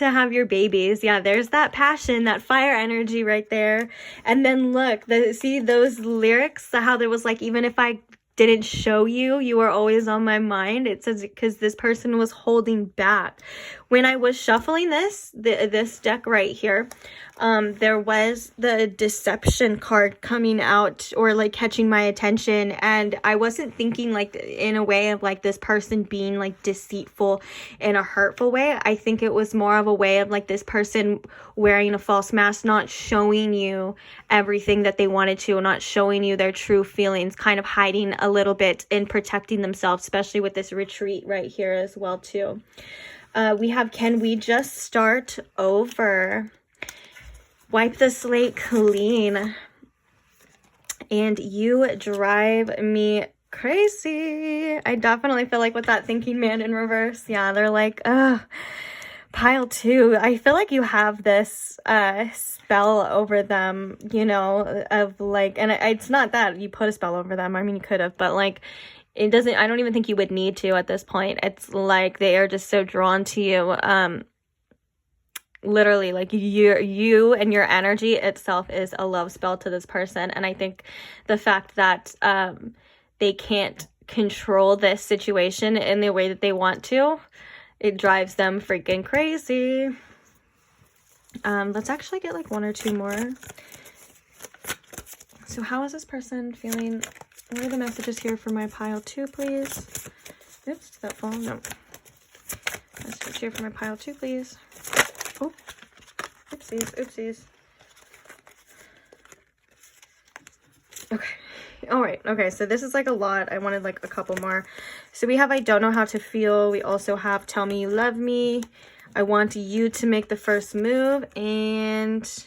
have your babies. Yeah, there's that passion, that fire energy right there. And then look, see those lyrics, how there was like, even if I didn't show you, you were always on my mind. It says because this person was holding back. When I was shuffling this deck right here, there was the deception card coming out, or like catching my attention, and I wasn't thinking like in a way of like this person being like deceitful in a hurtful way. I think it was more of a way of like this person wearing a false mask, not showing you everything that they wanted to, not showing you their true feelings, kind of hiding a little bit and protecting themselves, especially with this retreat right here as well too. We have, can we just start over? Wipe the slate clean. And you drive me crazy. I definitely feel like with that thinking man in reverse. Yeah, they're like, ugh. Pile 2, I feel like you have this spell over them, of like, and it's not that you put a spell over them. I mean, you could have, but like, it doesn't, I don't even think you would need to at this point. It's like they are just so drawn to you. Literally, like you and your energy itself is a love spell to this person. And I think the fact that they can't control this situation in the way that they want to, it drives them freaking crazy. Let's actually get like 1 or 2 more. So how is this person feeling? What are the messages here for my pile 2, please? Oops, did that fall? No. Message here for my pile 2, please. Oh, oopsies. Okay. All right. Okay. So this is like a lot. I wanted like a couple more. So we have I don't know how to feel. We also have tell me you love me. I want you to make the first move. And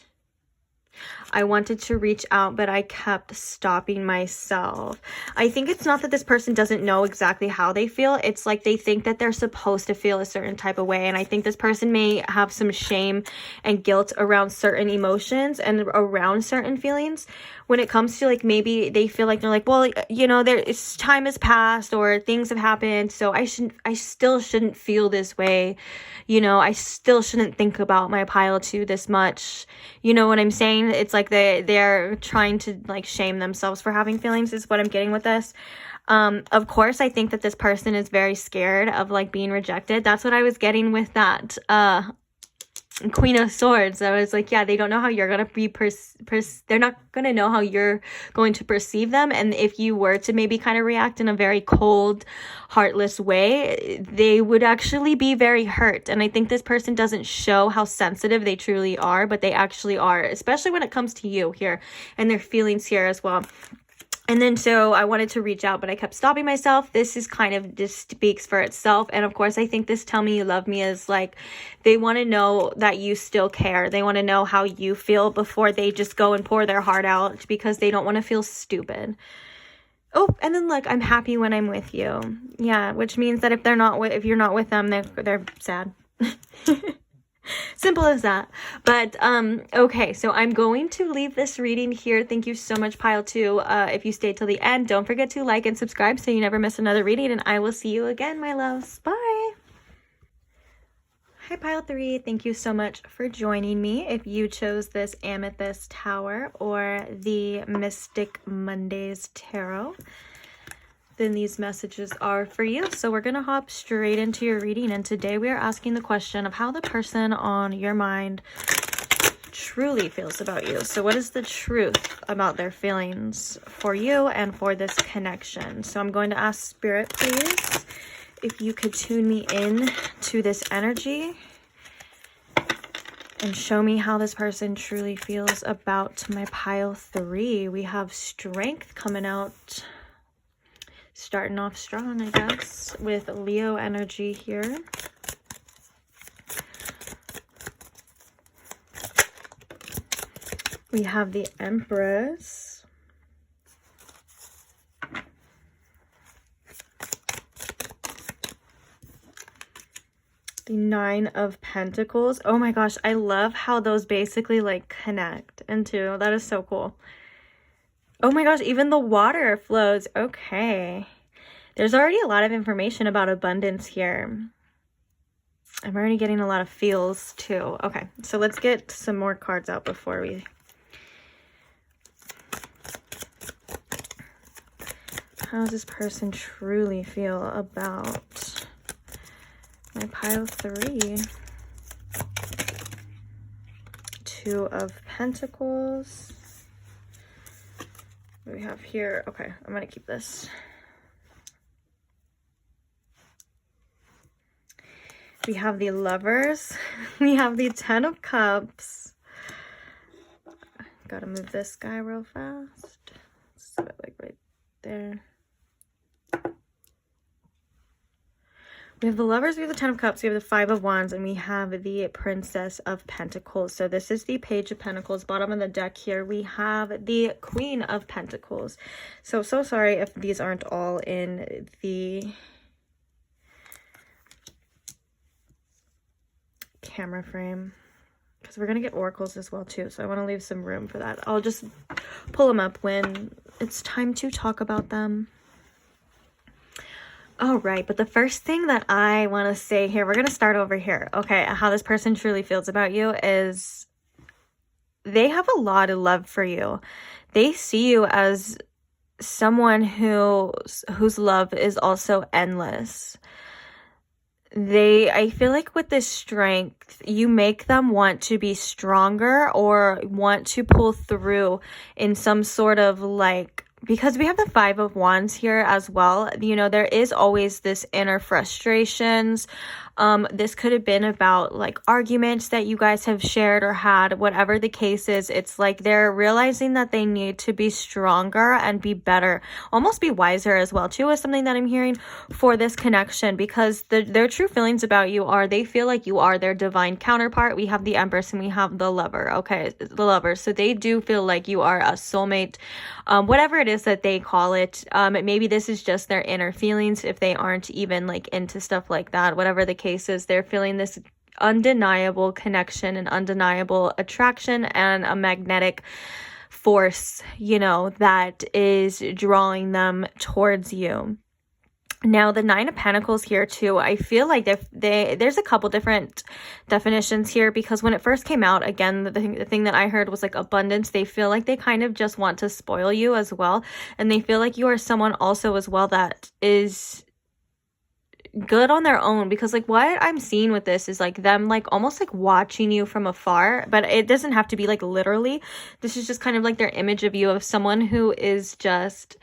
I wanted to reach out, but I kept stopping myself. I think it's not that this person doesn't know exactly how they feel. It's like they think that they're supposed to feel a certain type of way. And I think this person may have some shame and guilt around certain emotions and around certain feelings. When it comes to like, maybe they feel like they're like, well, you know, time has passed or things have happened. So I still shouldn't feel this way. You know, I still shouldn't think about my pile two this much. You know what I'm saying? It's like they're trying to like shame themselves for having feelings is what I'm getting with this. Of course, I think that this person is very scared of like being rejected. That's what I was getting with that Queen of Swords. I was like, yeah, they don't know how you're gonna be they're not gonna know how you're going to perceive them, and if you were to maybe kind of react in a very cold, heartless way, they would actually be very hurt. And I think this person doesn't show how sensitive they truly are, but they actually are, especially when it comes to you here and their feelings here as well. And then so I wanted to reach out, but I kept stopping myself. This is kind of just speaks for itself. And of course, I think this tell me you love me is like, they want to know that you still care. They want to know how you feel before they just go and pour their heart out, because they don't want to feel stupid. Oh, and then like, I'm happy when I'm with you. Yeah, which means that if you're not with them, they're sad. Simple as that. But okay, so I'm going to leave this reading here. Thank you so much, pile two. If you stayed till the end, don't forget to like and subscribe so you never miss another reading, and I will see you again, my loves. Bye. Hi, pile three. Thank you so much for joining me. If you chose this Amethyst Tower or the Mystic Mondays Tarot, then these messages are for you. So we're going to hop straight into your reading. And today we are asking the question of how the person on your mind truly feels about you. So what is the truth about their feelings for you and for this connection? So I'm going to ask Spirit, please, if you could tune me in to this energy and show me how this person truly feels about my pile three. We have Strength coming out. Starting off strong, I guess, with Leo energy here. We have the Empress. The Nine of Pentacles. Oh my gosh, I love how those basically like connect into. That is so cool. Oh my gosh, even the water flows. Okay. There's already a lot of information about abundance here. I'm already getting a lot of feels too. Okay, so let's get some more cards out before we... How does this person truly feel about my pile three? Two of Pentacles. What do we have here? Okay, I'm going to keep this. We have the Lovers. We have the Ten of Cups. Gotta move this guy real fast. So like right there. We have the Lovers, we have the Ten of Cups, we have the Five of Wands, and we have the Princess of Pentacles. So this is the Page of Pentacles. Bottom of the deck here, we have the Queen of Pentacles. So sorry if these aren't all in the camera frame, because we're going to get oracles as well too. So I want to leave some room for that. I'll just pull them up when it's time to talk about them. All right, but the first thing that I want to say here, we're going to start over here. Okay, how this person truly feels about you is they have a lot of love for you. They see you as someone whose love is also endless. I feel like with this strength, you make them want to be stronger or want to pull through in some sort of like, because we have the Five of Wands here as well, you know, there is always this inner frustrations, This could have been about like arguments that you guys have shared or had, whatever the case is. It's like they're realizing that they need to be stronger and be better, almost be wiser as well too, is something that I'm hearing for this connection, because their true feelings about you are they feel like you are their divine counterpart. We have the Empress and we have the Lover. Okay, the Lover. So they do feel like you are a soulmate, whatever it is that they call it. Maybe this is just their inner feelings if they aren't even like into stuff like that. Whatever the case is, they're feeling this undeniable connection and undeniable attraction and a magnetic force, you know, that is drawing them towards you. Now, the Nine of Pentacles here too, I feel like there's a couple different definitions here, because when it first came out, again, the thing that I heard was like abundance. They feel like they kind of just want to spoil you as well. And they feel like you are someone also as well that is good on their own, because like what I'm seeing with this is like them like almost like watching you from afar, but it doesn't have to be like literally. This is just kind of like their image of you, of someone who is just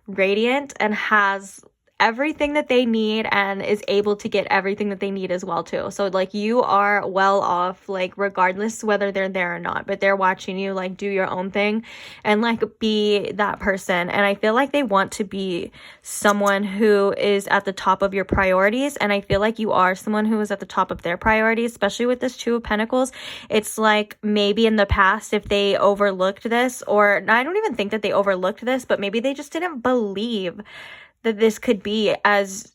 radiant and has everything that they need and is able to get everything that they need as well too. So like you are well off, like regardless whether they're there or not, but they're watching you like do your own thing and like be that person. And I feel like they want to be someone who is at the top of your priorities, and I feel like you are someone who is at the top of their priorities, especially with this Two of Pentacles. It's like maybe in the past if they overlooked this, or I don't even think that they overlooked this, but maybe they just didn't believe that this could be as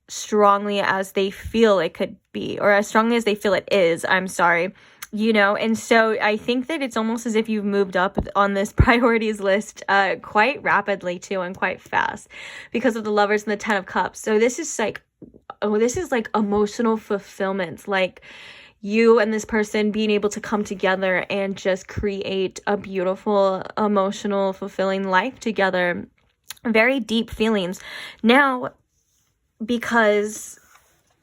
strongly as they feel it could be, or as strongly as they feel it is, I'm sorry, you know. And so I think that it's almost as if you've moved up on this priorities list quite rapidly too, and quite fast, because of the Lovers and the Ten of Cups. So this is like, oh, this is like emotional fulfillment, like you and this person being able to come together and just create a beautiful, emotional, fulfilling life together. Very deep feelings. Now, because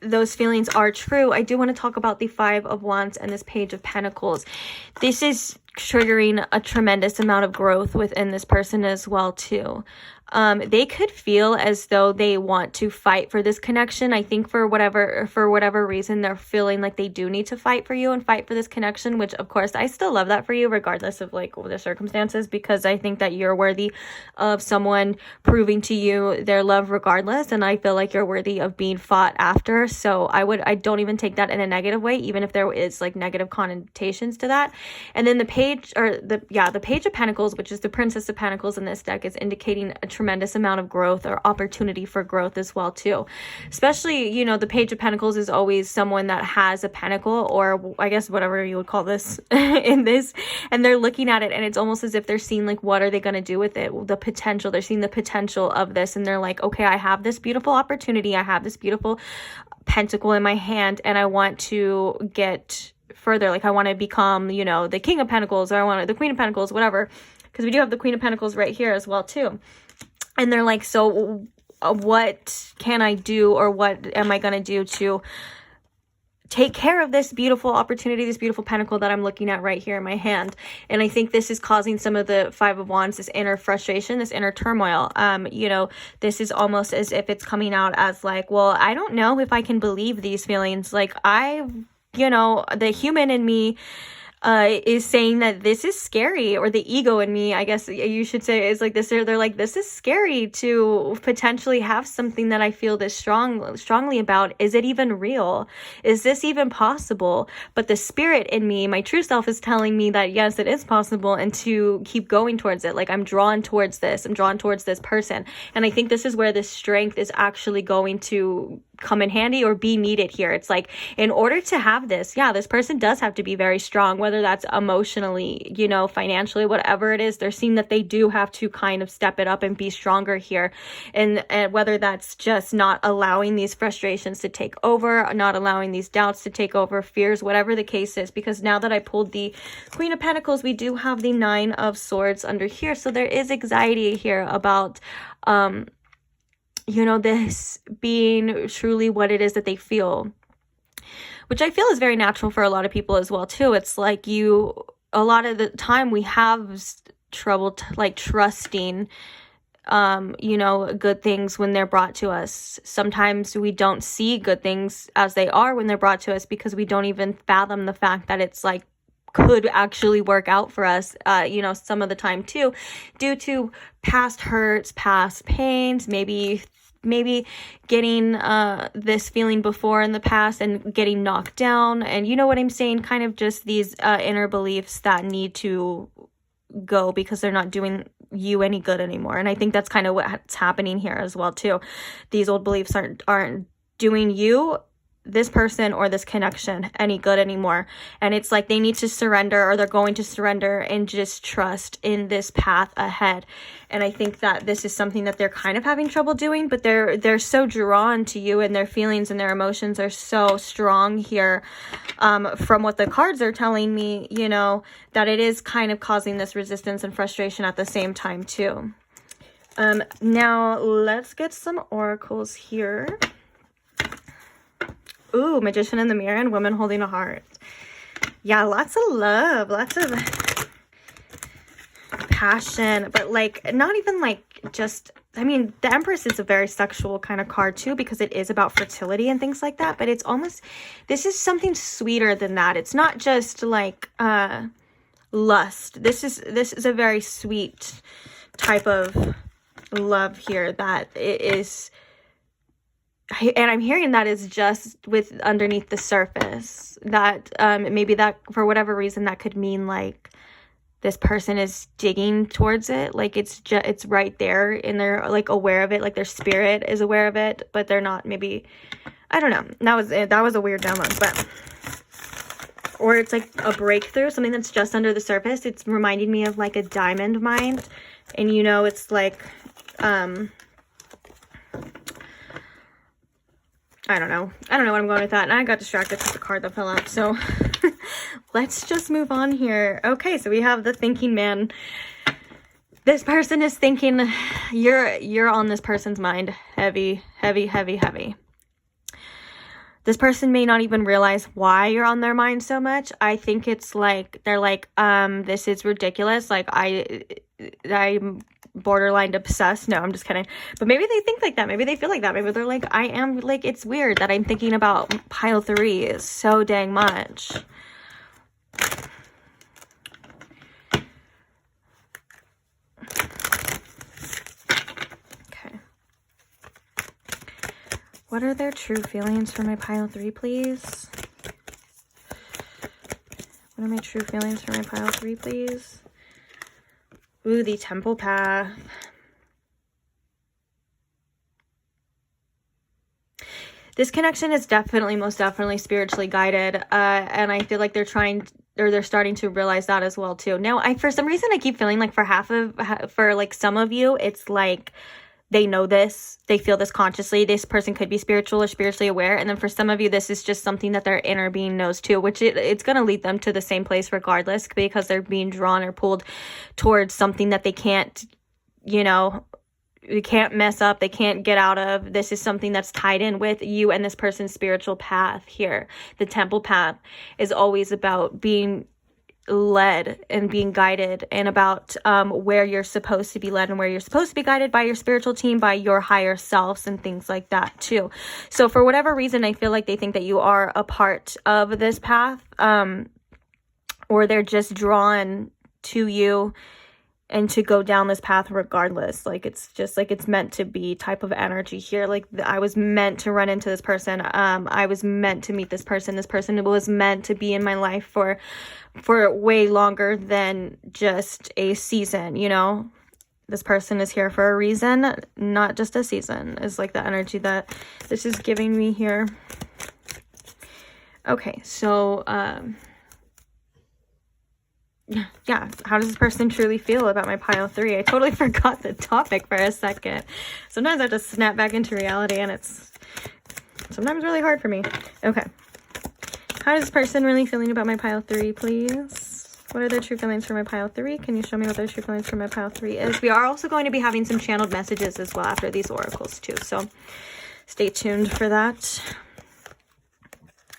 those feelings are true, I do want to talk about the Five of Wands and this Page of Pentacles. This is triggering a tremendous amount of growth within this person as well too. They could feel as though they want to fight for this connection. I think for whatever reason, they're feeling like they do need to fight for you and fight for this connection, which of course I still love that for you regardless of like the circumstances, because I think that you're worthy of someone proving to you their love regardless, and I feel like you're worthy of being fought after. So I don't even take that in a negative way, even if there is like negative connotations to that. And then the Page of Pentacles, which is the Princess of Pentacles in this deck, is indicating a tremendous amount of growth or opportunity for growth as well too. Especially, you know, the Page of Pentacles is always someone that has a pentacle, or I guess whatever you would call this in this, and they're looking at it and it's almost as if they're seeing like, what are they going to do with it? The potential. They're seeing the potential of this, and they're like, okay, I have this beautiful opportunity. I have this beautiful pentacle in my hand, and I want to get further. Like I want to become, you know, the King of Pentacles, or I want the Queen of Pentacles, whatever, because we do have the Queen of Pentacles right here as well too. And they're like, so what can I do, or what am I going to do to take care of this beautiful opportunity, this beautiful pentacle that I'm looking at right here in my hand? And I think this is causing some of the Five of Wands, this inner frustration, this inner turmoil. You know, this is almost as if it's coming out as like, well, I don't know if I can believe these feelings. Like you know, the human in me is saying that this is scary, or the ego in me, I guess you should say, is like this. They're like, this is scary to potentially have something that I feel this strongly about. Is it even real? Is this even possible? But the spirit in me, my true self, is telling me that yes, it is possible, and to keep going towards it. Like I'm drawn towards this. I'm drawn towards this person. And I think this is where this strength is actually going to come in handy or be needed here. It's like, in order to have this, yeah, this person does have to be very strong, whether that's emotionally, you know, financially, whatever it is. They're seeing that they do have to kind of step it up and be stronger here. And whether that's just not allowing these frustrations to take over, not allowing these doubts to take over, fears, whatever the case is. Because now that I pulled the Queen of Pentacles, we do have the Nine of Swords under here. So there is anxiety here about you know, this being truly what it is that they feel, which I feel is very natural for a lot of people as well too. It's like a lot of the time we have trouble like trusting you know, good things when they're brought to us. Sometimes we don't see good things as they are when they're brought to us because we don't even fathom the fact that it's like could actually work out for us, you know, some of the time too, due to past hurts, past pains, maybe getting this feeling before in the past and getting knocked down, and you know what I'm saying, kind of just these inner beliefs that need to go because they're not doing you any good anymore. And I think that's kind of what's happening here as well too. These old beliefs aren't doing you, this person, or this connection any good anymore, and it's like they need to surrender, or they're going to surrender and just trust in this path ahead. And I think that this is something that they're kind of having trouble doing, but they're so drawn to you, and their feelings and their emotions are so strong here, from what the cards are telling me, you know, that it is kind of causing this resistance and frustration at the same time too. Now let's get some oracles here. Ooh, Magician in the Mirror and Woman Holding a Heart. Yeah, lots of love, lots of passion, but like not even like just, I mean, the Empress is a very sexual kind of card too, because it is about fertility and things like that, but it's almost, this is something sweeter than that. It's not just like lust. This is a very sweet type of love here that it is. And I'm hearing that is just with underneath the surface, that maybe that for whatever reason that could mean like this person is digging towards it, like it's right there and they're like aware of it, like their spirit is aware of it, but they're not, maybe, I don't know, that was a weird download. But or it's like a breakthrough, something that's just under the surface. It's reminding me of like a diamond mine, and you know, it's like I don't know what I'm going with that, and I got distracted with the card that fell out, so let's just move on here. Okay, so we have the thinking man. This person is thinking, you're on this person's mind heavy. This person may not even realize why you're on their mind so much. I think it's like they're like, this is ridiculous, like I'm borderline obsessed. No, I'm just kidding. But maybe they think like that. Maybe they feel like that. Maybe they're like, I am, like, it's weird that I'm thinking about pile 3 so dang much. Okay. What are their true feelings for my pile 3, please? What are my true feelings for my pile 3, please? Ooh, the Temple Path. This connection is definitely, most definitely spiritually guided. And I feel like they're starting to realize that as well too. Now, for some reason, I keep feeling like for like some of you, it's like they know this, they feel this consciously. This person could be spiritual or spiritually aware. And then for some of you, this is just something that their inner being knows too, which it's going to lead them to the same place regardless, because they're being drawn or pulled towards something that they can't, you know, they can't mess up, they can't get out of. This is something that's tied in with you and this person's spiritual path here. The Temple Path is always about being led and being guided, and about where you're supposed to be led and where you're supposed to be guided by your spiritual team, by your higher selves and things like that too. So for whatever reason, I feel like they think that you are a part of this path, or they're just drawn to you and to go down this path regardless. Like it's just like it's meant to be type of energy here. Like I was meant to run into this person. I was meant to meet this person. This person was meant to be in my life for way longer than just a season, you know? This person is here for a reason, not just a season, is like the energy that this is giving me here. Okay, so yeah, how does this person truly feel about my pile 3? I totally forgot the topic for a second. Sometimes I have to snap back into reality, and it's sometimes really hard for me. Okay. How is this person really feeling about my pile 3, please? What are their true feelings for my pile 3? Can you show me what their true feelings for my pile 3 is? We are also going to be having some channeled messages as well after these oracles too, so stay tuned for that.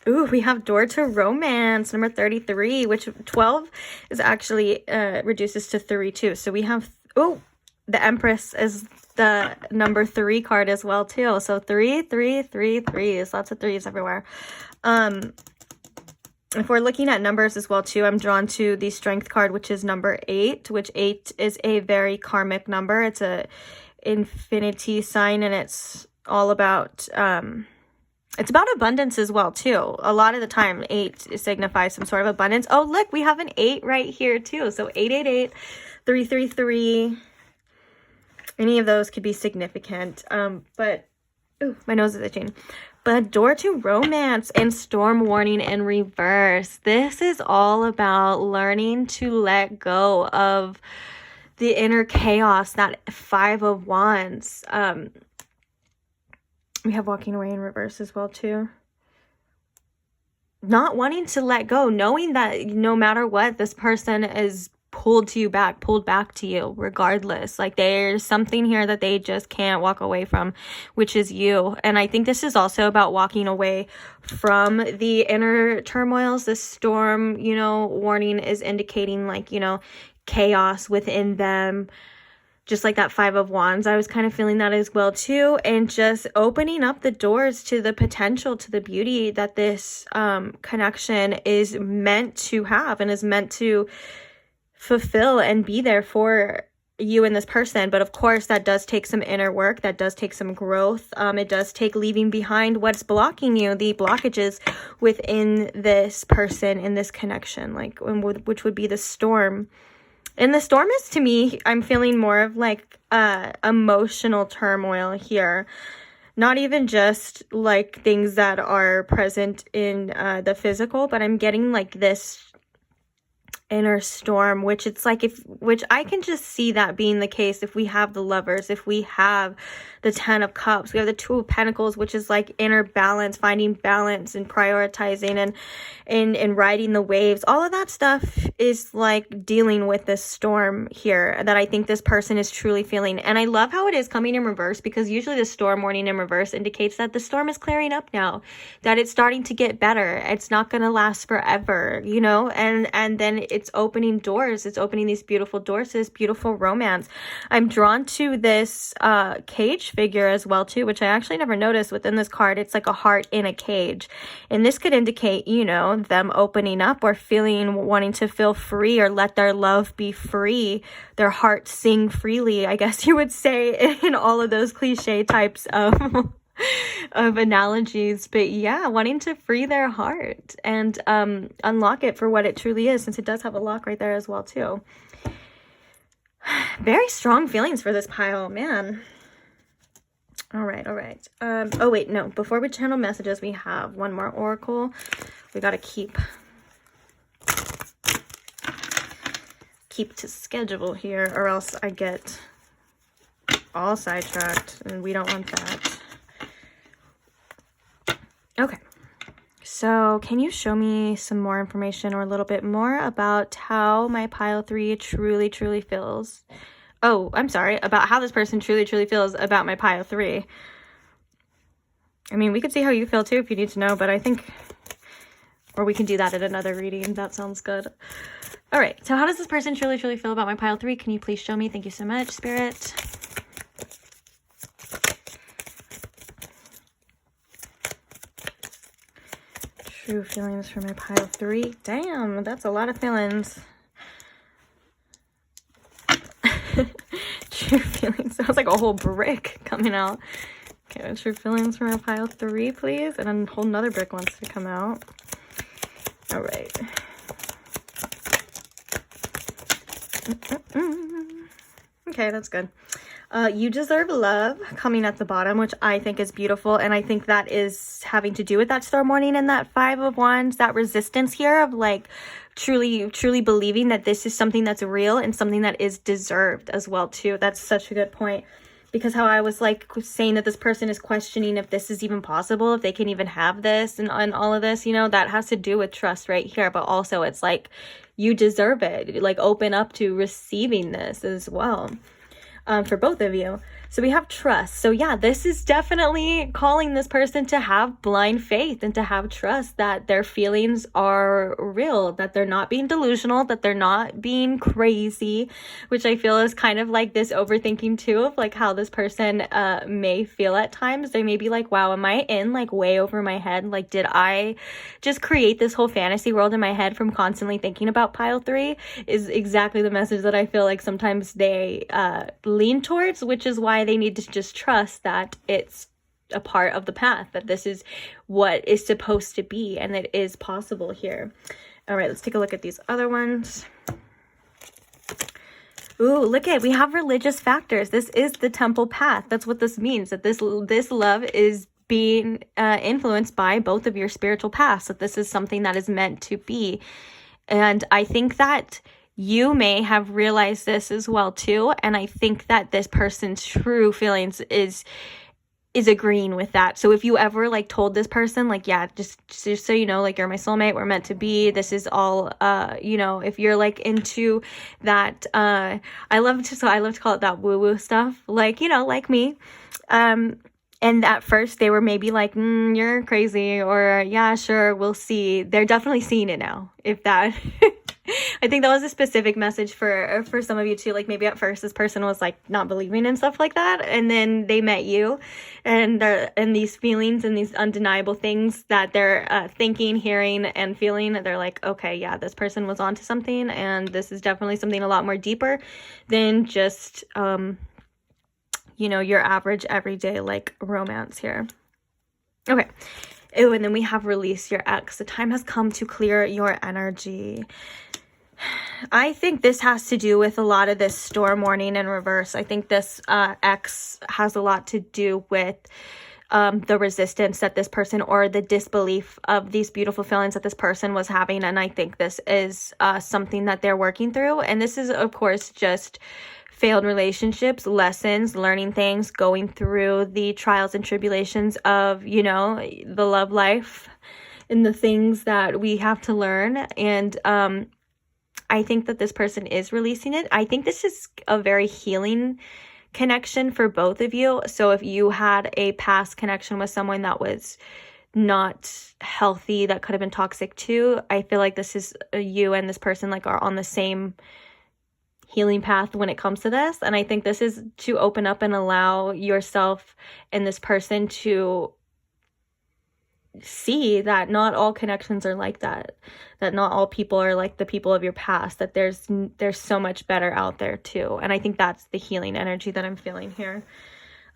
Ooh, we have Door to Romance, number 33, which 12 is actually reduces to 32. So we have, oh, the Empress is the number 3 card as well too. So 3, 3, 3, 3s. Lots of 3s everywhere. If we're looking at numbers as well too, I'm drawn to the Strength card, which is number 8, which 8 is a very karmic number. It's a infinity sign, and it's all about it's about abundance as well too. A lot of the time 8 signifies some sort of abundance. Oh look, we have an 8 right here too. So 888, 333, any of those could be significant. But ooh, my nose is itching. But door to romance and storm warning in reverse. This is all about learning to let go of the inner chaos, that 5 of Wands. We have walking away in reverse as well too. Not wanting to let go, knowing that no matter what, this person is pulled back to you regardless. Like there's something here that they just can't walk away from, which is you. And I think this is also about walking away from the inner turmoils. This storm, you know, warning is indicating like, you know, chaos within them. Just like that 5 of Wands, I was kind of feeling that as well too. And just opening up the doors to the potential, to the beauty that this connection is meant to have and is meant to fulfill and be there for you and this person. But of course, that does take some inner work. That does take some growth. It does take leaving behind what's blocking you, the blockages within this person, in this connection, like which would be the storm. And the storm is, to me, I'm feeling more of like emotional turmoil here. Not even just like things that are present in the physical, but I'm getting like this inner storm, which it's like which I can just see that being the case if we have the Lovers, if we have the 10 of Cups, we have the 2 of Pentacles, which is like inner balance, finding balance and prioritizing and riding the waves. All of that stuff is like dealing with this storm here that I think this person is truly feeling. And I love how it is coming in reverse, because usually the storm warning in reverse indicates that the storm is clearing up now, that it's starting to get better. It's not going to last forever, you know, and then it's opening doors. It's opening these beautiful doors to this beautiful romance. I'm drawn to this cage figure as well too, which I actually never noticed within this card. It's like a heart in a cage, and this could indicate, you know, them opening up or wanting to feel free or let their love be free, their heart sing freely, I guess you would say, in all of those cliche types of of analogies. But yeah, wanting to free their heart and unlock it for what it truly is, since it does have a lock right there as well too. Very strong feelings for this pile, man. All right. Oh wait, no, before we channel messages, we have one more oracle. We got to keep to schedule here, or else I get all sidetracked, and we don't want that. Okay, so can you show me some more information or a little bit more about how my pile 3 truly feels? Oh, I'm sorry, about how this person truly feels about my pile 3. I mean, we could see how you feel too if you need to know, but I think, or we can do that at another reading. That sounds good. All right, so how does this person truly feel about my pile 3? Can you please show me? Thank you so much, Spirit. True feelings for my pile 3. Damn, that's a lot of feelings. True feelings. Sounds like a whole brick coming out. Okay, true feelings for my pile 3, please. And a whole nother brick wants to come out. All right. Okay, that's good. You deserve love coming at the bottom, which I think is beautiful. And I think that is having to do with that storm warning and that 5 of Wands, that resistance here of like truly believing that this is something that's real and something that is deserved as well too. That's such a good point, because how I was like saying that this person is questioning if this is even possible, if they can even have this and all of this, you know, that has to do with trust right here. But also it's like, you deserve it. Like, open up to receiving this as well. For both of you. So we have trust. So yeah, this is definitely calling this person to have blind faith and to have trust that their feelings are real, that they're not being delusional, that they're not being crazy, which I feel is kind of like this overthinking too, of like how this person may feel at times. They may be like, wow, am I in like way over my head? Like, did I just create this whole fantasy world in my head from constantly thinking about pile 3? Is exactly the message that I feel like sometimes they lean towards, which is why they need to just trust that it's a part of the path, that this is what is supposed to be and it is possible here. All right, let's take a look at these other ones. Ooh, look at, we have religious factors. This is the temple path. That's what this means, that this love is being influenced by both of your spiritual paths, that this is something that is meant to be. And I think that you may have realized this as well too. And I think that this person's true feelings is agreeing with that. So if you ever like told this person like, yeah, just so you know, like, you're my soulmate, we're meant to be, this is all you know, if you're like into that I love to call it that woo-woo stuff, like, you know, like me, and at first they were maybe like, you're crazy, or yeah, sure, we'll see. They're definitely seeing it now. If that I think that was a specific message for some of you too. Like, maybe at first this person was like not believing in stuff like that, and then they met you, and these feelings and these undeniable things that they're thinking, hearing, and feeling. They're like, okay, yeah, this person was onto something, and this is definitely something a lot more deeper than just you know, your average everyday like romance here. Okay. Oh, and then we have release your ex. The time has come to clear your energy. I think this has to do with a lot of this storm warning in reverse. I think this ex has a lot to do with the resistance that this person, or the disbelief of these beautiful feelings that this person was having. And I think this is something that they're working through. And this is, of course, just failed relationships, lessons, learning things, going through the trials and tribulations of, you know, the love life and the things that we have to learn. And I think that this person is releasing it. I think this is a very healing connection for both of you. So if you had a past connection with someone that was not healthy, that could have been toxic too, I feel like this is you and this person like are on the same healing path when it comes to this. And I think this is to open up and allow yourself and this person to see that not all connections are like that, that not all people are like the people of your past, that there's so much better out there too. And I think that's the healing energy that I'm feeling here.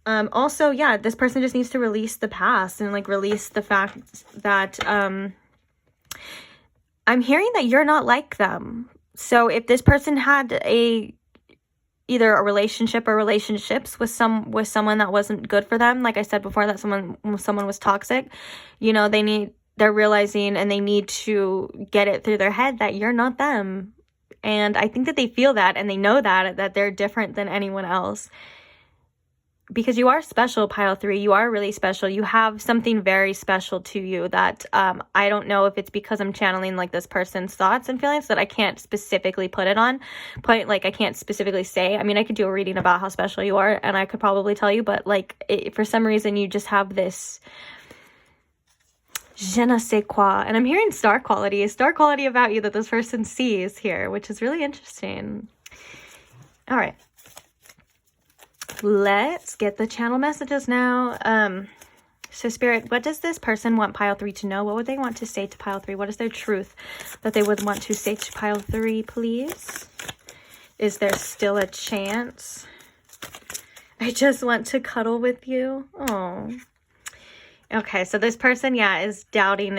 Also, yeah, this person just needs to release the past and like release the fact that I'm hearing that you're not like them. So if this person had either a relationship or relationships with someone that wasn't good for them, like I said before, that someone was toxic, you know, they're realizing and they need to get it through their head that you're not them. And I think that they feel that, and they know that they're different than anyone else. Because you are special, pile 3. You are really special. You have something very special to you that I don't know if it's because I'm channeling like this person's thoughts and feelings that I can't specifically put it on. Like, I can't specifically say. I mean, I could do a reading about how special you are, and I could probably tell you, but like for some reason you just have this je ne sais quoi. And I'm hearing star quality about you that this person sees here, which is really interesting. All right. Let's get the channel messages now. So Spirit, what does this person want pile 3 to know? What would they want to say to pile 3? What is their truth that they would want to say to pile 3, please? Is there still a chance? I just want to cuddle with you. Oh. Okay, so this person, yeah, is doubting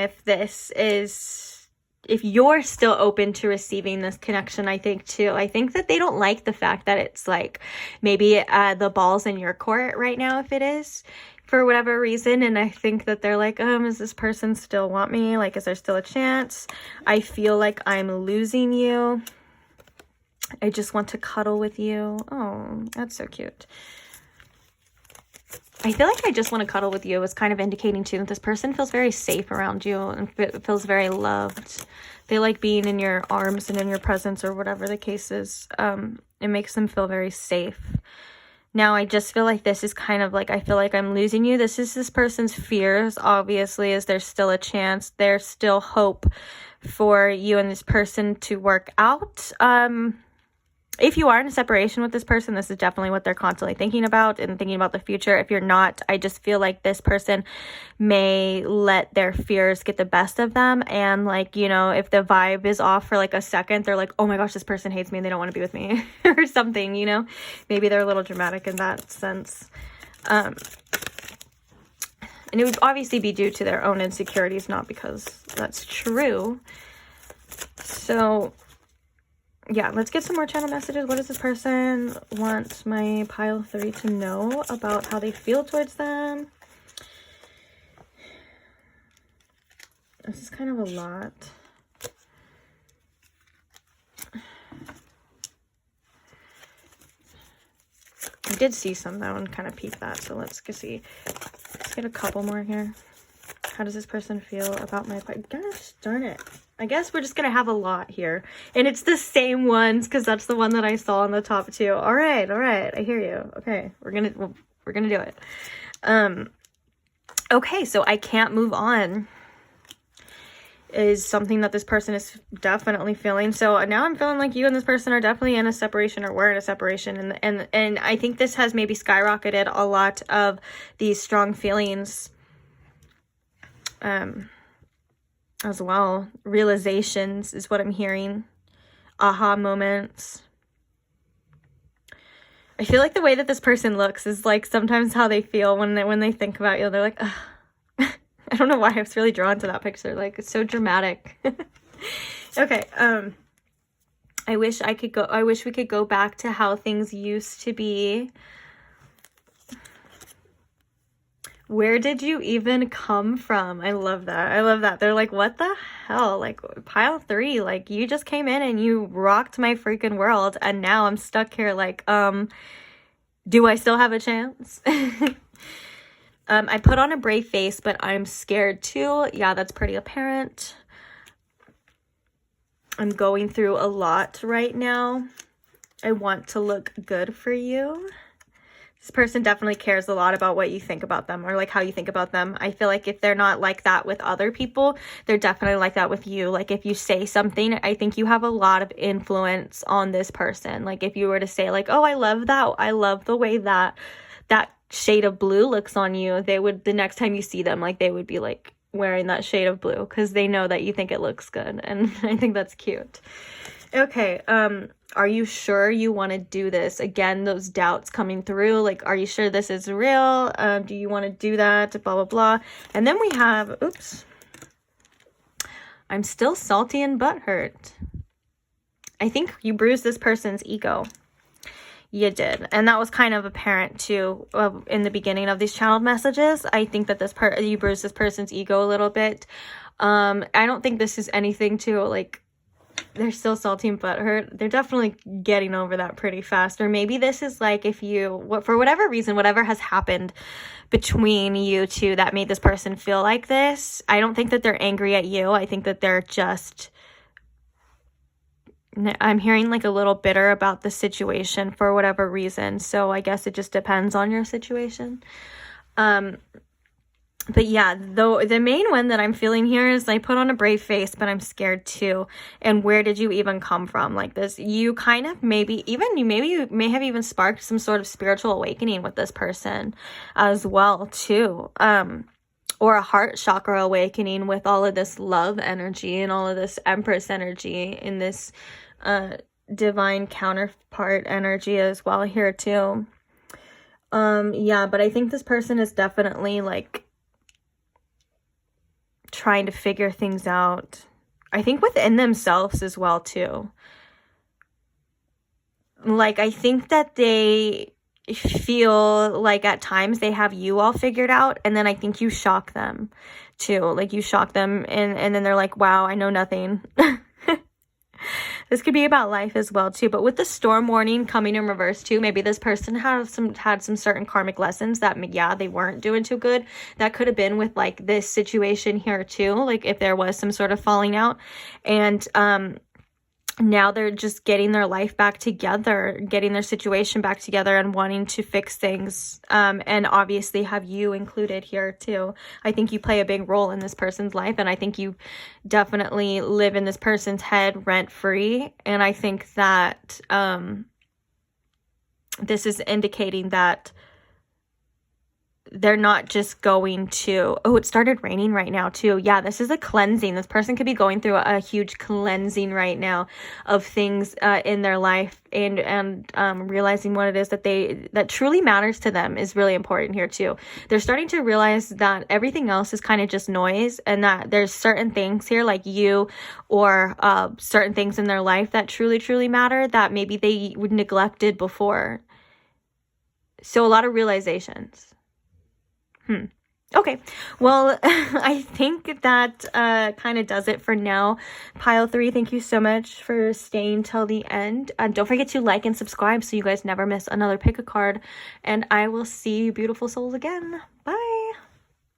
if you're still open to receiving this connection. I think too. I think that they don't like the fact that it's like maybe the ball's in your court right now, if it is, for whatever reason. And I think that they're like, does this person still want me? Like, is there still a chance? I feel like I'm losing you. I just want to cuddle with you. Oh, that's so cute. I feel like I just want to cuddle with you is kind of indicating too that this person feels very safe around you and feels very loved. They like being in your arms and in your presence, or whatever the case is. It makes them feel very safe Now, I just feel like this is kind of like, I feel like I'm losing you. This is this person's fears, obviously, is there's still a chance. There's still hope for you and this person to work out. If you are in a separation with this person, this is definitely what they're constantly thinking about and thinking about the future. If you're not, I just feel like this person may let their fears get the best of them. And like, you know, if the vibe is off for like a second, they're like, oh my gosh, this person hates me and they don't want to be with me or something, you know, maybe they're a little dramatic in that sense. And it would obviously be due to their own insecurities, not because that's true. So yeah, let's get some more channel messages. What does this person want my pile 3 to know about how they feel towards them? This is kind of a lot. I did see some though and kind of peep that. So let's see. Let's get a couple more here. How does this person feel about my pile? Gosh darn it. I guess we're just going to have a lot here. And it's the same ones because that's the one that I saw on the top too. All right. I hear you. Okay. We're going to do it. Okay. So I can't move on is something that this person is definitely feeling. So now I'm feeling like you and this person are definitely in a separation, or we're in a separation. And I think this has maybe skyrocketed a lot of these strong feelings, as well. Realizations is what I'm hearing. Aha moments. I feel like the way that this person looks is like sometimes how they feel when they think about you. They're like, ugh. I don't know why I was really drawn to that picture. Like, it's so dramatic. Okay. I wish we could go back to how things used to be. Where did you even come from? I love that. They're like, what the hell? Like, pile 3, like, you just came in and you rocked my freaking world. And now I'm stuck here like, do I still have a chance? I put on a brave face, but I'm scared too. Yeah, that's pretty apparent. I'm going through a lot right now. I want to look good for you. This person definitely cares a lot about what you think about them, or like how you think about them. I feel like if they're not like that with other people, they're definitely like that with you. Like if you say something, I think you have a lot of influence on this person. Like if you were to say like, oh, I love that. I love the way that shade of blue looks on you. They would, the next time you see them, like they would be like wearing that shade of blue because they know that you think it looks good. And I think that's cute. Okay. Are you sure you want to do this? Again, those doubts coming through. Like, are you sure this is real? Do you want to do that? Blah, blah, blah. And then we have, oops. I'm still salty and butthurt. I think you bruised this person's ego. You did. And that was kind of apparent too in the beginning of these channeled messages. I think that you bruised this person's ego a little bit. I don't think this is anything to like, they're still salty and butthurt. They're definitely getting over that pretty fast. Or maybe this is like if you, for whatever reason, whatever has happened between you two that made this person feel like this. I don't think that they're angry at you. I think that they're just, I'm hearing like a little bitter about the situation for whatever reason. So I guess it just depends on your situation. But yeah, though the main one that I'm feeling here is I put on a brave face, but I'm scared too. And where did you even come from? Like this, you kind of maybe you may have even sparked some sort of spiritual awakening with this person as well too. Or a heart chakra awakening with all of this love energy and all of this Empress energy in this divine counterpart energy as well here too. Yeah, but I think this person is definitely like trying to figure things out. I think within themselves as well too. Like I think that they feel like at times they have you all figured out, and then I think you shock them too. Like you shock them and then they're like, wow, I know nothing. This could be about life as well too. But with the storm warning coming in reverse too, maybe this person had some certain karmic lessons that, yeah, they weren't doing too good. That could have been with like this situation here too. Like if there was some sort of falling out. And now they're just getting their life back together, getting their situation back together and wanting to fix things. And obviously have you included here too. I think you play a big role in this person's life, and I think you definitely live in this person's head rent free. And I think that this is indicating that they're not just going to, oh, it started raining right now too. Yeah, this is a cleansing. This person could be going through a huge cleansing right now of things in their life, and realizing what it is that truly matters to them is really important here too. They're starting to realize that everything else is kind of just noise, and that there's certain things here like you or certain things in their life that truly matter that maybe they would neglected before. So a lot of realizations. Okay, well, I think that kind of does it for now. Pile 3, thank you so much for staying till the end. Don't forget to like and subscribe so you guys never miss another pick a card. And I will see you beautiful souls again. Bye.